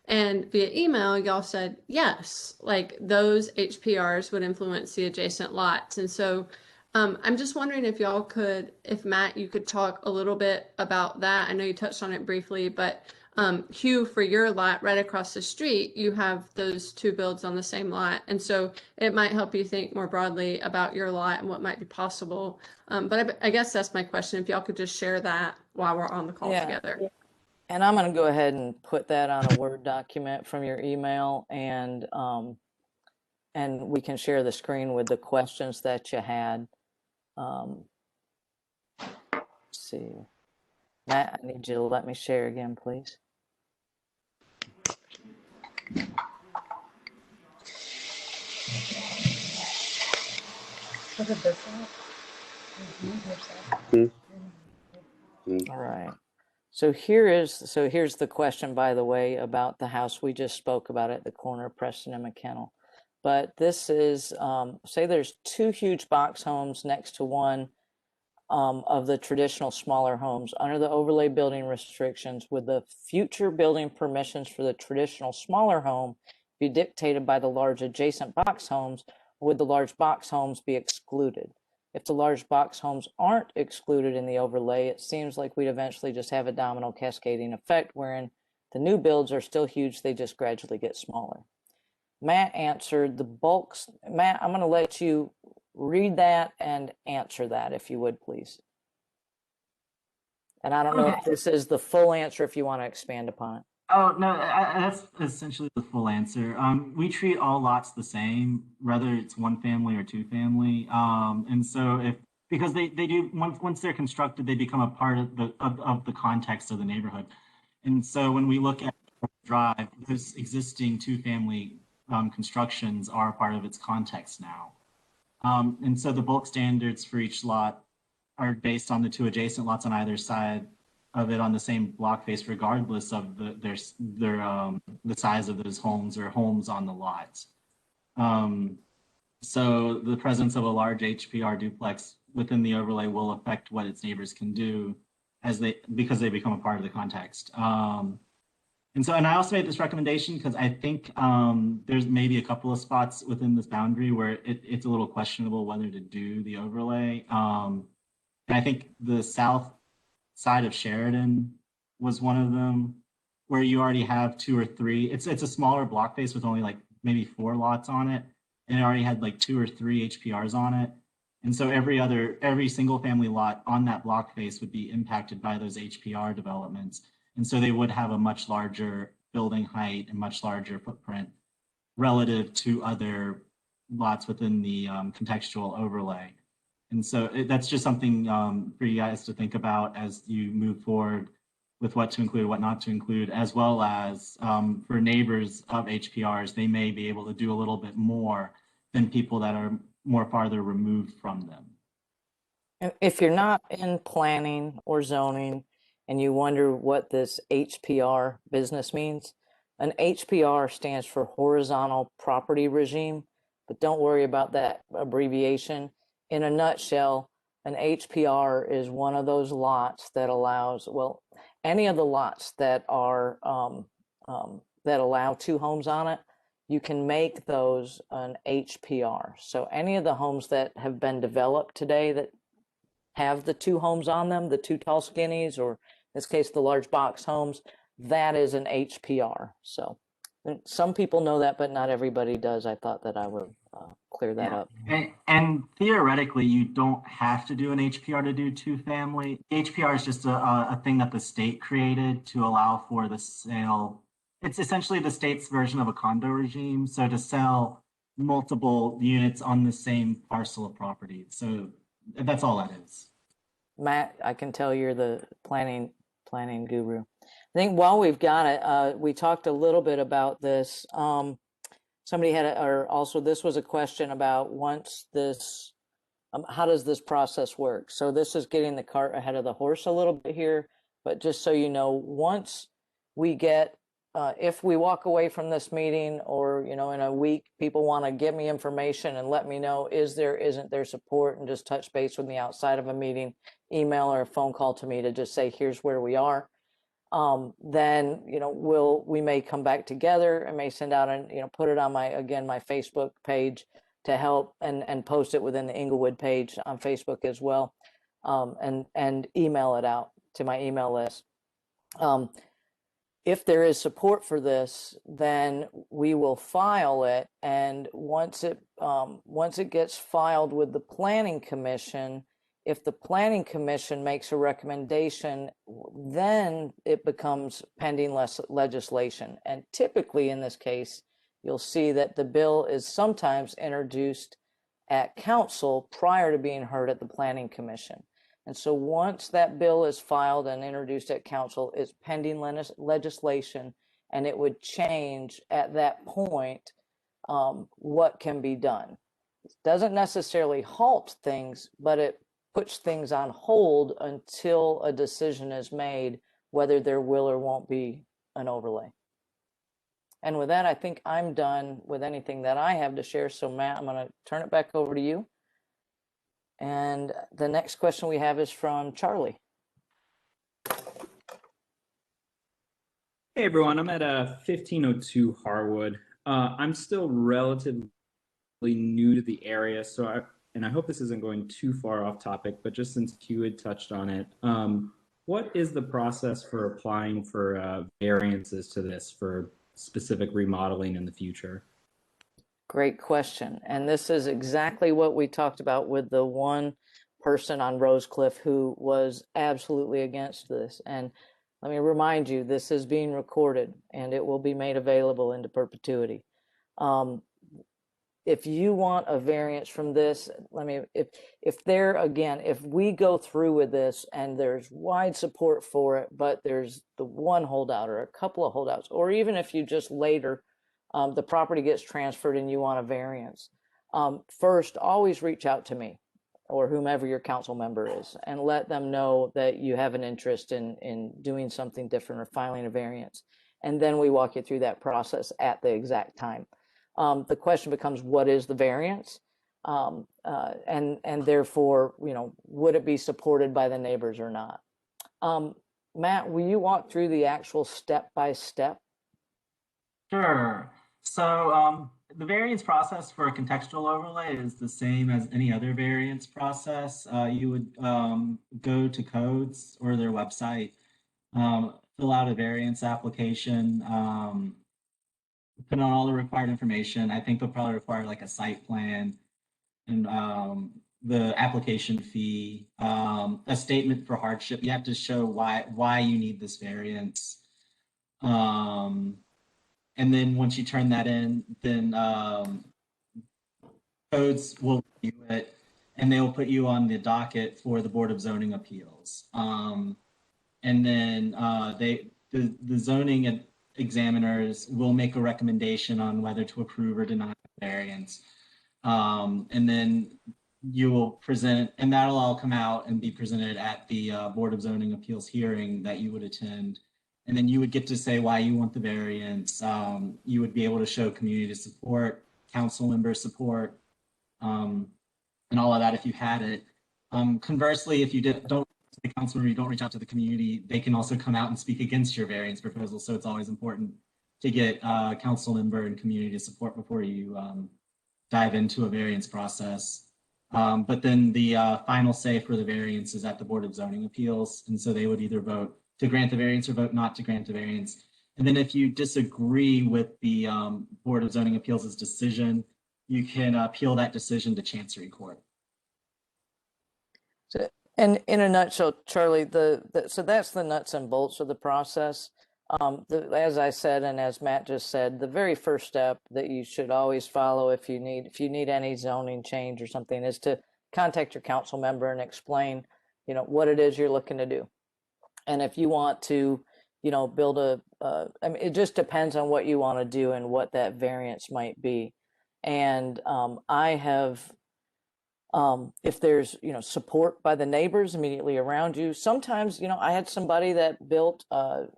And via email, y'all said yes, like those HPRs would influence the adjacent lots. And so I'm just wondering if y'all could, if Matt, you could talk a little bit about that. I know you touched on it briefly, but Hugh, for your lot right across the street, you have those 2 builds on the same lot. And so it might help you think more broadly about your lot and what might be possible. But I guess that's my question. If y'all could just share that while we're on the call together. And I'm going to go ahead and put that on a Word document from your email, and we can share the screen with the questions that you had. Let's see, Matt, I need you to let me share again, please. Look at this one. All right. So here's the question, by the way, about the house we just spoke about at the corner of Preston and McKennell. But this is, say there's two huge box homes next to one of the traditional smaller homes under the overlay building restrictions. With the future building permissions for the traditional smaller home be dictated by the large adjacent box homes, would the large box homes be excluded? If the large box homes aren't excluded in the overlay, it seems like we'd eventually just have a domino cascading effect wherein the new builds are still huge, they just gradually get smaller. Matt answered the bulks. Matt, I'm going to let you read that and answer that, if you would, please. And I don't know if this is the full answer, if you want to expand upon it. Oh, no, that's essentially the full answer. We treat all lots the same, whether it's one family or two family. And so because they do, once they're constructed, they become a part of the context of the neighborhood. And so when we look at Drive, those existing two family constructions are a part of its context now. And so the bulk standards for each lot are based on the two adjacent lots on either side of it on the same block face, regardless of the size of those homes or homes on the lots. So the presence of a large HPR duplex within the overlay will affect what its neighbors can do because they become a part of the context. And I also made this recommendation because I think there's maybe a couple of spots within this boundary where it's a little questionable whether to do the overlay. And I think the south side of Sheridan was one of them where you already have two or three. It's a smaller block face with only like maybe 4 lots on it. And it already had like 2 or 3 HPRs on it. And so every single family lot on that block face would be impacted by those HPR developments. And so they would have a much larger building height and much larger footprint relative to other lots within the contextual overlay. And so that's just something for you guys to think about as you move forward with what to include, what not to include, as well as for neighbors of HPRs, they may be able to do a little bit more than people that are more farther removed from them. And if you're not in planning or zoning and you wonder what this HPR business means, an HPR stands for horizontal property regime, but don't worry about that abbreviation. In a nutshell, an HPR is one of those lots that allows, well, any of the lots that are that allow 2 homes on it, you can make those an HPR. So any of the homes that have been developed today that have the 2 homes on them, the 2 tall skinnies, or in this case, the large box homes, that is an HPR. So some people know that, but not everybody does. I thought that I would clear that up. And theoretically, you don't have to do an HPR to do 2 family. HPR is just a thing that the state created to allow for the sale. It's essentially the state's version of a condo regime. So to sell multiple units on the same parcel of property. So that's all that is. Matt, I can tell you're the planning guru. I think while we've got it, we talked a little bit about this. Somebody had, or also this was a question about once this, how does this process work? So this is getting the cart ahead of the horse a little bit here, but just so you know, once we get, if we walk away from this meeting or, you know, in a week, people want to give me information and let me know, is there, isn't there support, and just touch base with me outside of a meeting, email or a phone call to me to just say, here's where we are. Then, you know, we may come back together. I may send out and, you know, put it on my Facebook page to help and post it within the Inglewood page on Facebook as well. And email it out to my email list. If there is support for this, then we will file it. And once it gets filed with the Planning Commission, if the Planning Commission makes a recommendation, then it becomes pending legislation. And typically in this case, you'll see that the bill is sometimes introduced at council prior to being heard at the Planning Commission. And so once that bill is filed and introduced at council, it's pending legislation, and it would change at that point what can be done. It doesn't necessarily halt things, but it puts things on hold until a decision is made whether there will or won't be an overlay. And with that, I think I'm done with anything that I have to share. So Matt, I'm going to turn it back over to you. And the next question we have is from Charlie. Hey everyone, I'm at 1502 Harwood. I'm still relatively new to the area, so I hope this isn't going too far off topic, but just since Q had touched on it, what is the process for applying for variances to this for specific remodeling in the future? Great question. And this is exactly what we talked about with the one person on Rosecliff who was absolutely against this. And let me remind you, this is being recorded and it will be made available into perpetuity. If you want a variance from this, if we go through with this and there's wide support for it, but there's the one holdout or a couple of holdouts, or even if you just later, the property gets transferred and you want a variance, first, always reach out to me or whomever your council member is and let them know that you have an interest in doing something different or filing a variance. And then we walk you through that process at the exact time. The question becomes, what is the variance? And therefore, would it be supported by the neighbors or not? Matt, will you walk through the actual step-by-step? Sure. So the variance process for a contextual overlay is the same as any other variance process. You would go to codes or their website, fill out a variance application, put on all the required information. I think they'll probably require like a site plan and the application fee, a statement for hardship. You have to show why you need this variance. And then once you turn that in, then codes will review it and they'll put you on the docket for the Board of Zoning Appeals. And then the zoning examiners will make a recommendation on whether to approve or deny the variance. And then you will present, and that'll all come out and be presented at the Board of Zoning Appeals hearing that you would attend. And then you would get to say why you want the variance. You would be able to show community support, council member support, and all of that if you had it. Conversely, if you don't the council member, you don't reach out to the community, they can also come out and speak against your variance proposal. So it's always important to get council member and community support before you dive into a variance process. But then the final say for the variance is at the Board of Zoning Appeals. And so they would either vote to grant the variance or vote not to grant the variance. And then if you disagree with the Board of Zoning Appeals' decision, you can appeal that decision to Chancery Court. So, and in a nutshell, Charlie, so that's the nuts and bolts of the process. As I said, and as Matt just said, the very first step that you should always follow if you need any zoning change or something is to contact your council member and explain, what it is you're looking to do. And if you want to, build I mean, it just depends on what you want to do and what that variance might be. And I have, if there's, support by the neighbors immediately around you, sometimes, I had somebody that built a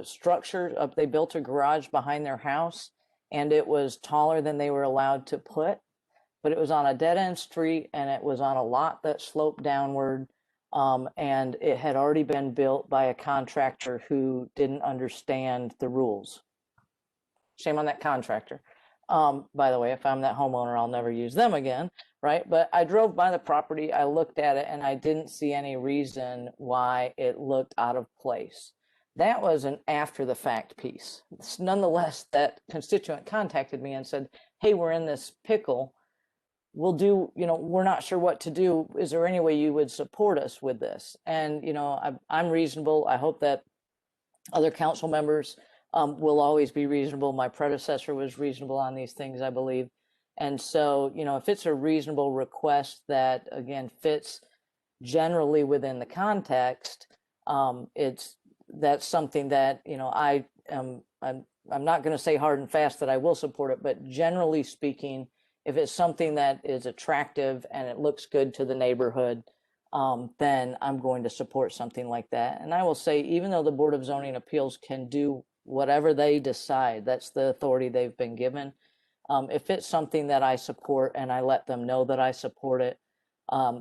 structure, they built a garage behind their house and it was taller than they were allowed to put, but it was on a dead end street and it was on a lot that sloped downward. And it had already been built by a contractor who didn't understand the rules. Shame on that contractor. By the way, if I'm that homeowner, I'll never use them again, right? But I drove by the property, I looked at it, and I didn't see any reason why it looked out of place. That was an after the fact piece. Nonetheless, that constituent contacted me and said, hey, we're in this pickle. We'll do, we're not sure what to do. Is there any way you would support us with this? And, I'm reasonable. I hope that other council members will always be reasonable. My predecessor was reasonable on these things, I believe. And so, if it's a reasonable request that, again, fits generally within the context, that's something that, I'm not going to say hard and fast that I will support it, but generally speaking, if it's something that is attractive and it looks good to the neighborhood, then I'm going to support something like that. And I will say, even though the Board of Zoning Appeals can do whatever they decide, that's the authority they've been given. If it's something that I support and I let them know that I support it,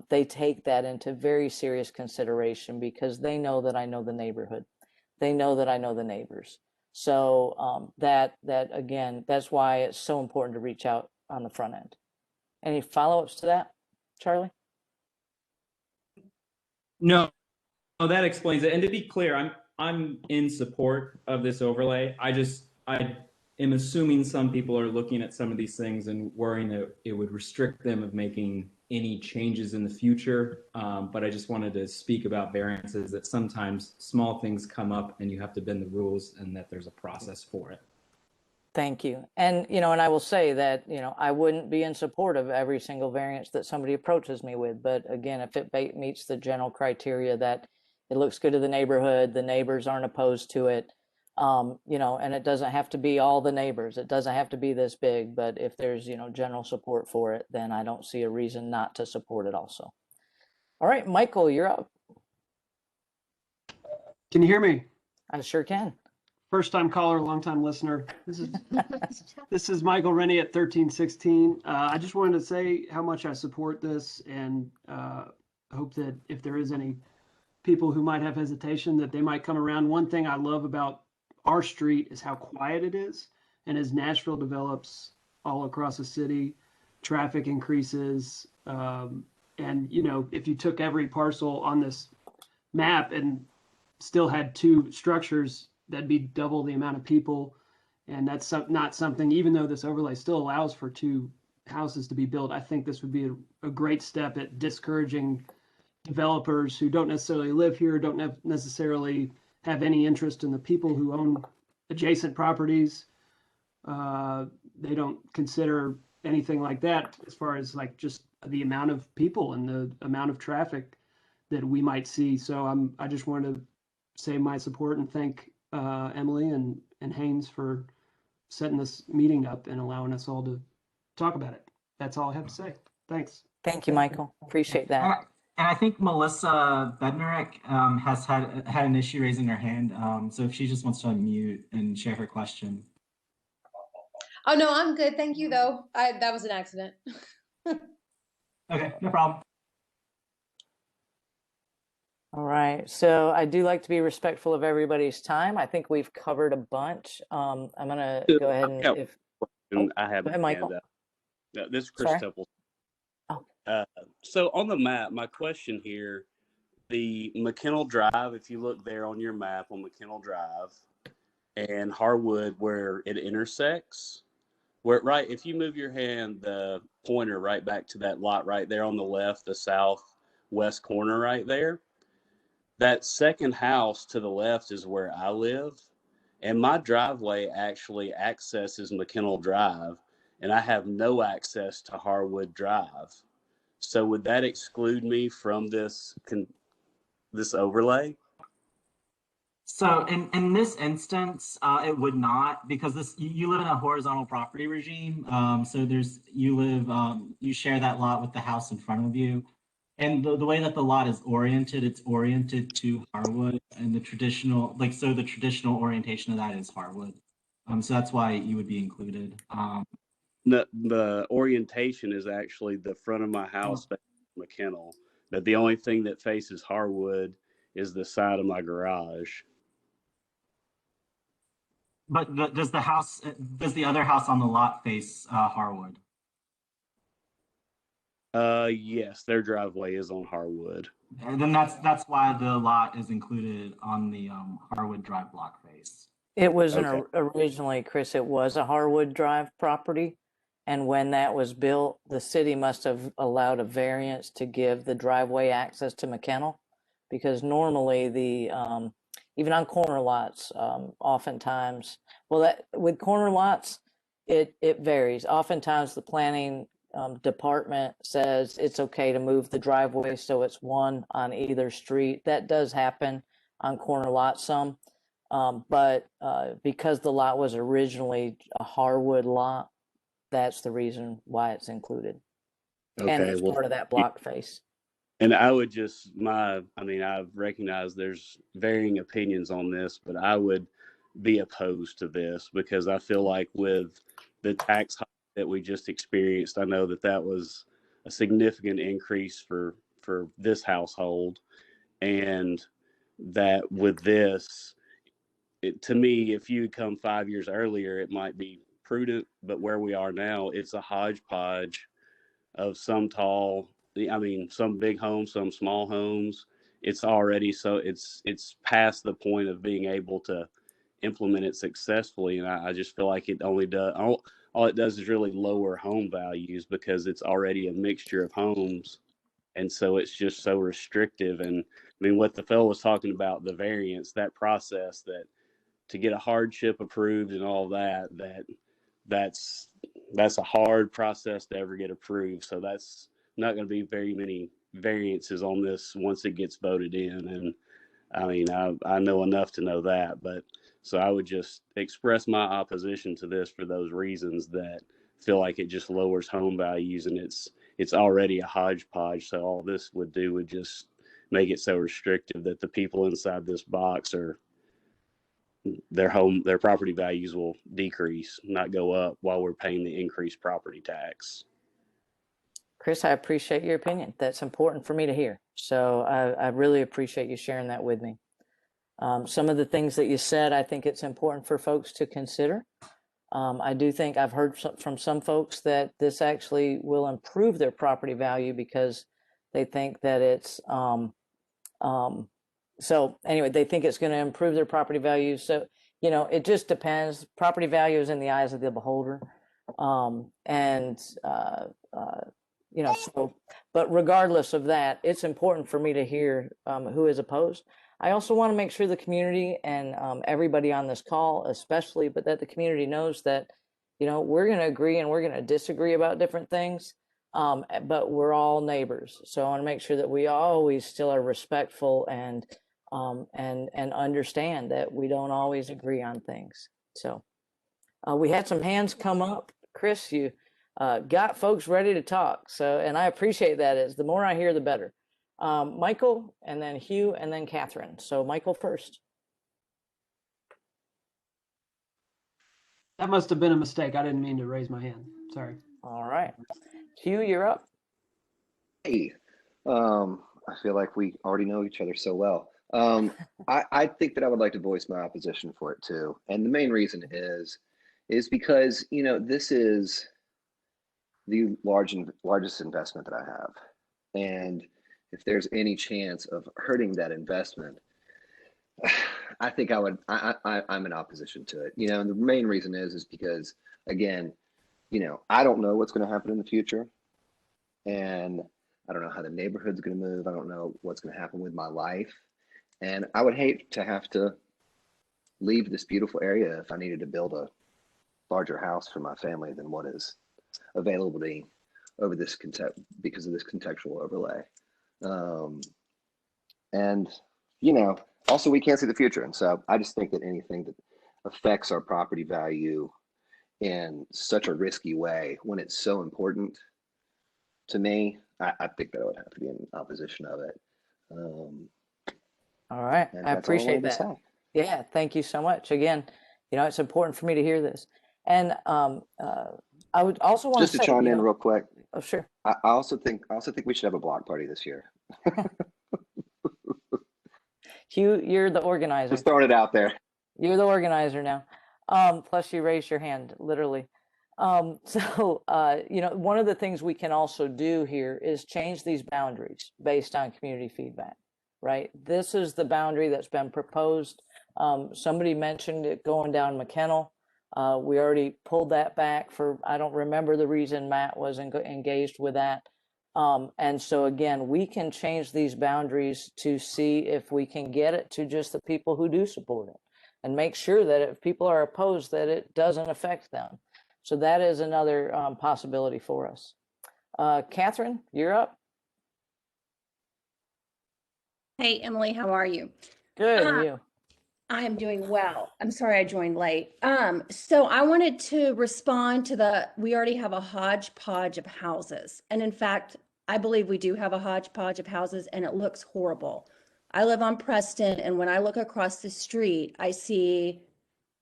they take that into very serious consideration because they know that I know the neighborhood. They know that I know the neighbors. So that again, that's why it's so important to reach out on the front end. Any follow-ups to that, Charlie? No, that explains it. And to be clear, I'm in support of this overlay. I am assuming some people are looking at some of these things and worrying that it would restrict them of making any changes in the future. But I just wanted to speak about variances, that sometimes small things come up and you have to bend the rules and that there's a process for it. Thank you. And, and I will say that, I wouldn't be in support of every single variance that somebody approaches me with. But again, if it meets the general criteria that it looks good to the neighborhood, the neighbors aren't opposed to it, and it doesn't have to be all the neighbors. It doesn't have to be this big, but if there's, general support for it, then I don't see a reason not to support it also. All right, Michael, you're up. Can you hear me? I sure can. First time caller, long time listener. This is Michael Rennie at 1316. I just wanted to say how much I support this and hope that if there is any people who might have hesitation that they might come around. One thing I love about our street is how quiet it is. And as Nashville develops all across the city, traffic increases. And, if you took every parcel on this map and still had two structures, that'd be double the amount of people. And that's not something, even though this overlay still allows for two houses to be built, I think this would be a great step at discouraging developers who don't necessarily live here, don't necessarily have any interest in the people who own adjacent properties. They don't consider anything like that as far as like just the amount of people and the amount of traffic that we might see. So I just wanted to say my support and thank Emily and Haynes for setting this meeting up and allowing us all to talk about it. That's all I have to say. Thanks. Thank you, Michael. Appreciate that. And I think Melissa Bednarek has had an issue raising her hand. So if she just wants to unmute and share her question. Oh, no, I'm good. Thank you, though. That was an accident. Okay, no problem. All right, so I do like to be respectful of everybody's time. I think we've covered a bunch. I'm gonna go ahead and I have go ahead, Michael. This is Chris Sorry? Temple. Oh. So on the map, my question here, the McKinnell Drive, if you look there on your map on McKinnell Drive and Harwood where it intersects, if you move your hand, the pointer right back to that lot right there on the left, the southwest corner right there, that second house to the left is where I live, and my driveway actually accesses McKinnell Drive, and I have no access to Harwood Drive. So would that exclude me from this overlay? So in this instance, it would not, because you live in a horizontal property regime. So you share that lot with the house in front of you. And the way that the lot is oriented, it's oriented to Harwood, and the traditional orientation of that is Harwood. So that's why you would be included. The orientation is actually the front of my house, McKinnell, but the only thing that faces Harwood is the side of my garage. But does the other house on the lot face Harwood? Yes, their driveway is on Harwood. And then that's why the lot is included on the Harwood Drive block face. It was Okay. Originally, Chris, it was a Harwood Drive property. And when that was built, the city must have allowed a variance to give the driveway access to McKinnell, because normally even on corner lots, oftentimes, with corner lots, it varies. Oftentimes the planning department says it's okay to move the driveway so it's one on either street. That does happen on corner lots some, but because the lot was originally a Harwood lot, that's the reason why it's included. And Okay, it's well, part of that block face. And I would just, I've recognized there's varying opinions on this, but I would be opposed to this because I feel like with the tax hike that we just experienced, I know that was a significant increase for this household. And that with this, to me, if you come 5 years earlier, it might be prudent, but where we are now, it's a hodgepodge of some big homes, some small homes. It's already it's past the point of being able to implement it successfully, and I just feel like it only does all it does is really lower home values because it's already a mixture of homes, and so it's just so restrictive. And what the fellow was talking about, the variance, that process, that to get a hardship approved and all that's a hard process to ever get approved. So that's not going to be very many variances on this once it gets voted in. And I know enough to know that, but so I would just express my opposition to this for those reasons, that feel like it just lowers home values, and it's already a hodgepodge. So all this would do would just make it so restrictive that the people inside this box their property values will decrease, not go up, while we're paying the increased property tax. Chris, I appreciate your opinion. That's important for me to hear. So I really appreciate you sharing that with me. Some of the things that you said, I think it's important for folks to consider. I do think I've heard from some folks that this actually will improve their property value because they think that it's, so anyway, they think it's going to improve their property value. So, it just depends. Property value is in the eyes of the beholder. But regardless of that, it's important for me to hear who is opposed. I also want to make sure the community and everybody on this call, especially, but that the community knows that, we're going to agree and we're going to disagree about different things, but we're all neighbors. So I want to make sure that we always still are respectful and understand that we don't always agree on things. So we had some hands come up. Chris, you got folks ready to talk. So, and I appreciate that. Is the more I hear, the better. Michael, and then Hugh, and then Catherine. So Michael first. That must have been a mistake. I didn't mean to raise my hand. Sorry. All right. Hugh, you're up. Hey, I feel like we already know each other so well. I think that I would like to voice my opposition for it too. And the main reason is because, this is the largest investment that I have. And if there's any chance of hurting that investment, I think I'm in opposition to it. And the main reason is because, again, I don't know what's going to happen in the future. And I don't know how the neighborhood's going to move. I don't know what's going to happen with my life. And I would hate to have to leave this beautiful area if I needed to build a larger house for my family than what is available to me over this because of this contextual overlay. And also we can't see the future. And so I just think that anything that affects our property value in such a risky way, when it's so important to me, I think that I would have to be in opposition of it. All right. I appreciate that. Yeah. Thank you so much. Again, it's important for me to hear this. And I would also want to chime in real quick. Oh, sure. I also think we should have a block party this year. Hugh, you're the organizer. Just throwing it out there. You're the organizer now. Plus you raised your hand, literally. So one of the things we can also do here is change these boundaries based on community feedback, right? This is the boundary that's been proposed. Somebody mentioned it going down McKennell. We already pulled that back I don't remember the reason Matt was engaged with that. And so again, we can change these boundaries to see if we can get it to just the people who do support it, and make sure that if people are opposed, that it doesn't affect them. So that is another possibility for us. Catherine, you're up. Hey, Emily, how are you? Good, and you? I am doing well. I'm sorry I joined late. So I wanted to respond to we already have a hodgepodge of houses. And in fact, I believe we do have a hodgepodge of houses and it looks horrible. I live on Preston, and when I look across the street, I see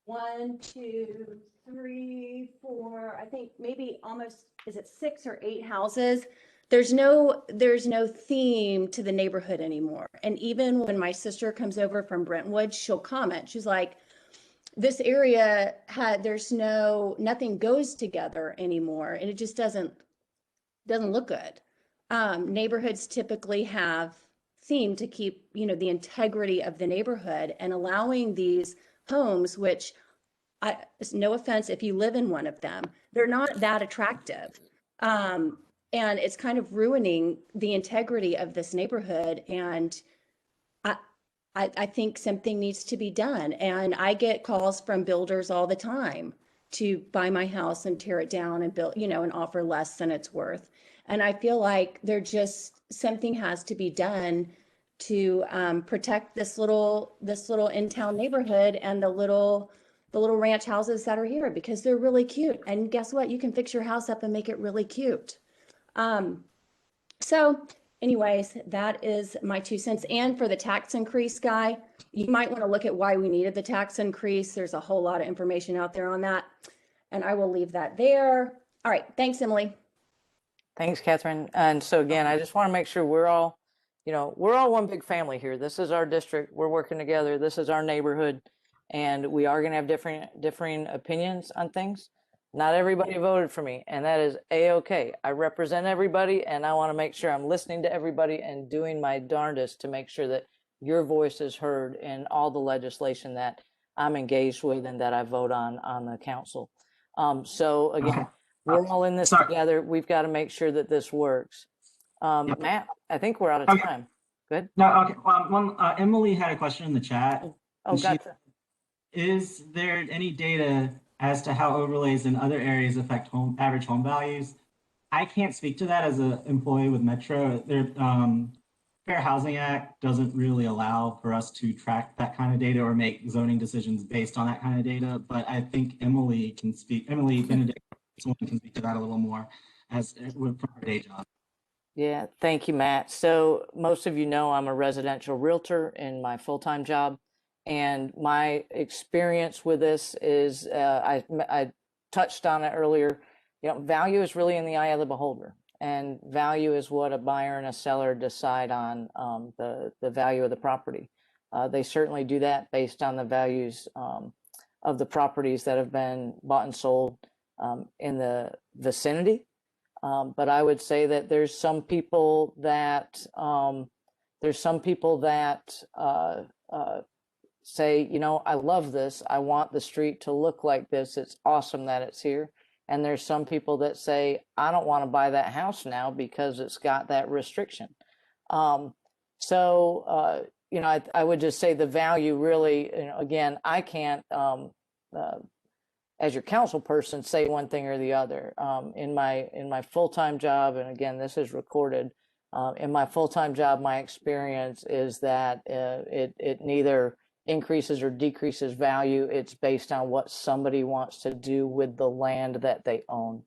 1, 2, 3, 4, I think maybe almost, is it 6 or 8 houses? There's no theme to the neighborhood anymore. And even when my sister comes over from Brentwood, she'll comment. She's like, this area nothing goes together anymore, and it just doesn't look good. Neighborhoods typically have theme to keep, the integrity of the neighborhood, and allowing these homes, which no offense if you live in one of them, they're not that attractive. And it's kind of ruining the integrity of this neighborhood. And I think something needs to be done. And I get calls from builders all the time to buy my house and tear it down and build, and offer less than it's worth. And I feel like something has to be done to protect this little in-town neighborhood and the little ranch houses that are here, because they're really cute. And guess what? You can fix your house up and make it really cute. So anyways, that is my 2 cents. And for the tax increase, Guy, you might want to look at why we needed the tax increase. There's a whole lot of information out there on that. And I will leave that there. All right. Thanks, Emily. Thanks, Catherine. And so again, I just want to make sure we're all one big family here. This is our district. We're working together. This is our neighborhood. And we are going to have differing opinions on things. Not everybody voted for me, and that is A-okay. I represent everybody, and I want to make sure I'm listening to everybody and doing my darndest to make sure that your voice is heard in all the legislation that I'm engaged with and that I vote on the council. So again, we're all in this together. We've got to make sure that this works. Matt, I think we're out of time. Good. No, okay. Emily had a question in the chat. Oh, gotcha. Is there any data as to how overlays in other areas affect average home values? I can't speak to that as an employee with Metro. Fair Housing Act doesn't really allow for us to track that kind of data or make zoning decisions based on that kind of data. But I think Emily Benedict can speak to that a little more from her day job. Yeah, thank you, Matt. So most of you know I'm a residential realtor in my full-time job. And my experience with this is, I touched on it earlier, value is really in the eye of the beholder. And value is what a buyer and a seller decide on the value of the property. They certainly do that based on the values of the properties that have been bought and sold in the vicinity. But I would say that there's some people that say, I love this. I want the street to look like this. It's awesome that it's here. And there's some people that say, I don't want to buy that house now because it's got that restriction. I would just say the value really, again, I can't, as your council person, say one thing or the other. In my full-time job, and again, this is recorded, in my full-time job, my experience is that it neither increases or decreases value. It's based on what somebody wants to do with the land that they own.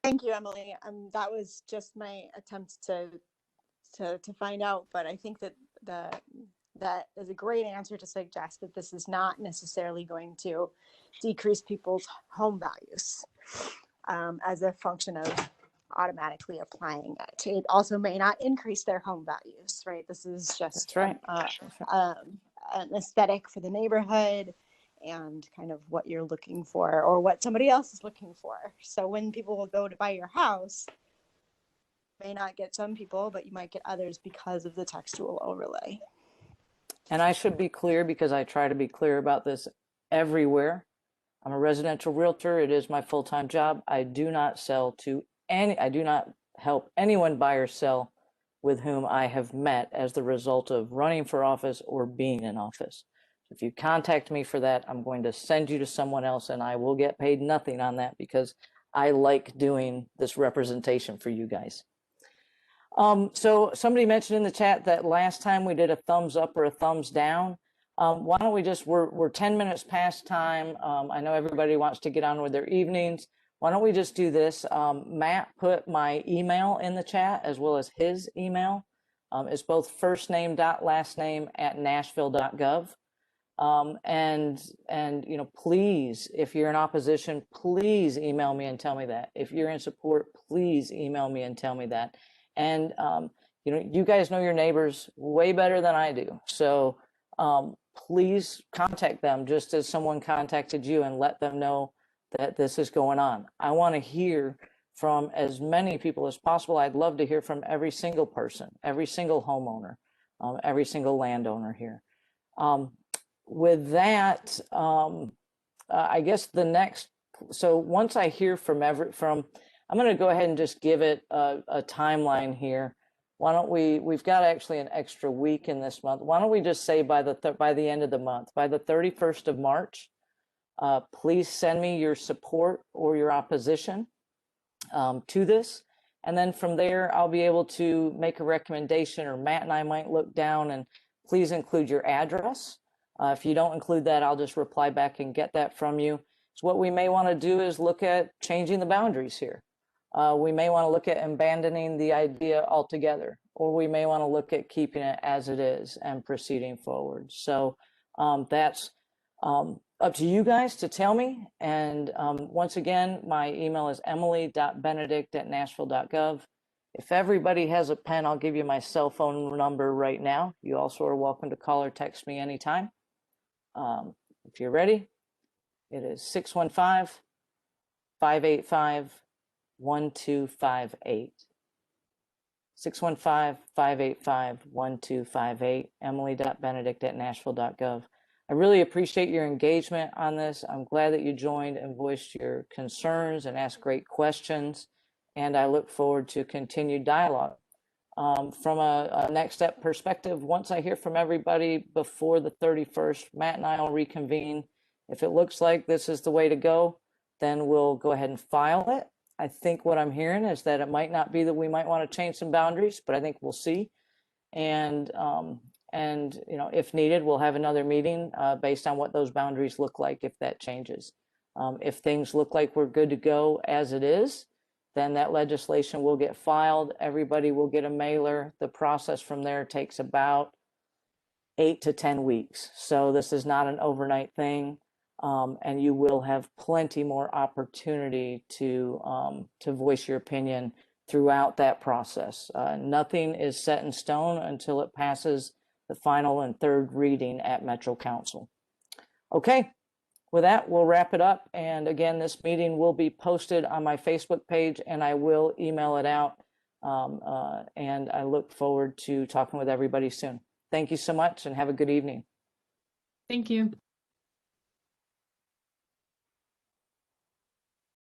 Thank you, Emily. That was just my attempt to find out, but I think that is a great answer to suggest that this is not necessarily going to decrease people's home values as a function of automatically applying it. It also may not increase their home values, right? This is just That's right. An aesthetic for the neighborhood and kind of what you're looking for or what somebody else is looking for. So when people will go to buy your house, you may not get some people, but you might get others because of the textual overlay. And I should be clear, because I try to be clear about this everywhere. I'm a residential realtor. It is my full-time job. I do not help anyone buy or sell with whom I have met as the result of running for office or being in office. If you contact me for that, I'm going to send you to someone else, and I will get paid nothing on that because I like doing this representation for you guys. So somebody mentioned in the chat that last time we did a thumbs up or a thumbs down. Why don't we we're 10 minutes past time. I know everybody wants to get on with their evenings. why don't we just do this? Matt put my email in the chat as well as his email. It's both first name dot last name at nashville.gov. And you know, please, if you're in opposition, please email me and tell me that. If you're in support, please email me and tell me that. And you know, you guys know your neighbors way better than I do. So please contact them just as someone contacted you and let them know that this is going on. I want to hear from as many people as possible. I'd love to hear from every single person, every single homeowner, every single landowner here. With that, I guess the next, so once I hear from I'm going to go ahead and just give it a timeline here. Why don't we've got actually an extra week in this month. Why don't we just say by the end of the month, by the 31st of March, please send me your support or your opposition to this. And then from there, I'll be able to make a recommendation, or Matt and I might look down, and please include your address. If you don't include that, I'll just reply back and get that from you. So what we may want to do is look at changing the boundaries here. We may want to look at abandoning the idea altogether, or we may want to look at keeping it as it is and proceeding forward. So that's up to you guys to tell me. And once again, my email is emily.benedict@nashville.gov. If everybody has a pen, I'll give you my cell phone number right now. You also are welcome to call or text me anytime. If you're ready, it is 615-585-1258. 615-585-1258, emily.benedict@nashville.gov. I really appreciate your engagement on this. I'm glad that you joined and voiced your concerns and asked great questions. And I look forward to continued dialogue. From a next step perspective, once I hear from everybody before the 31st, Matt and I will reconvene. If it looks like this is the way to go, then we'll go ahead and file it. I think what I'm hearing is that it might not be that we might want to change some boundaries, but I think we'll see. And you know, if needed, we'll have another meeting based on what those boundaries look like if that changes. If things look like we're good to go as it is, then that legislation will get filed. Everybody will get a mailer. The process from there takes about 8 to 10 weeks. So this is not an overnight thing. And you will have plenty more opportunity to voice your opinion throughout that process. Nothing is set in stone until it passes the final and third reading at Metro Council. Okay. With that, we'll wrap it up. And again, this meeting will be posted on my Facebook page, and I will email it out. And I look forward to talking with everybody soon. Thank you so much and have a good evening. Thank you.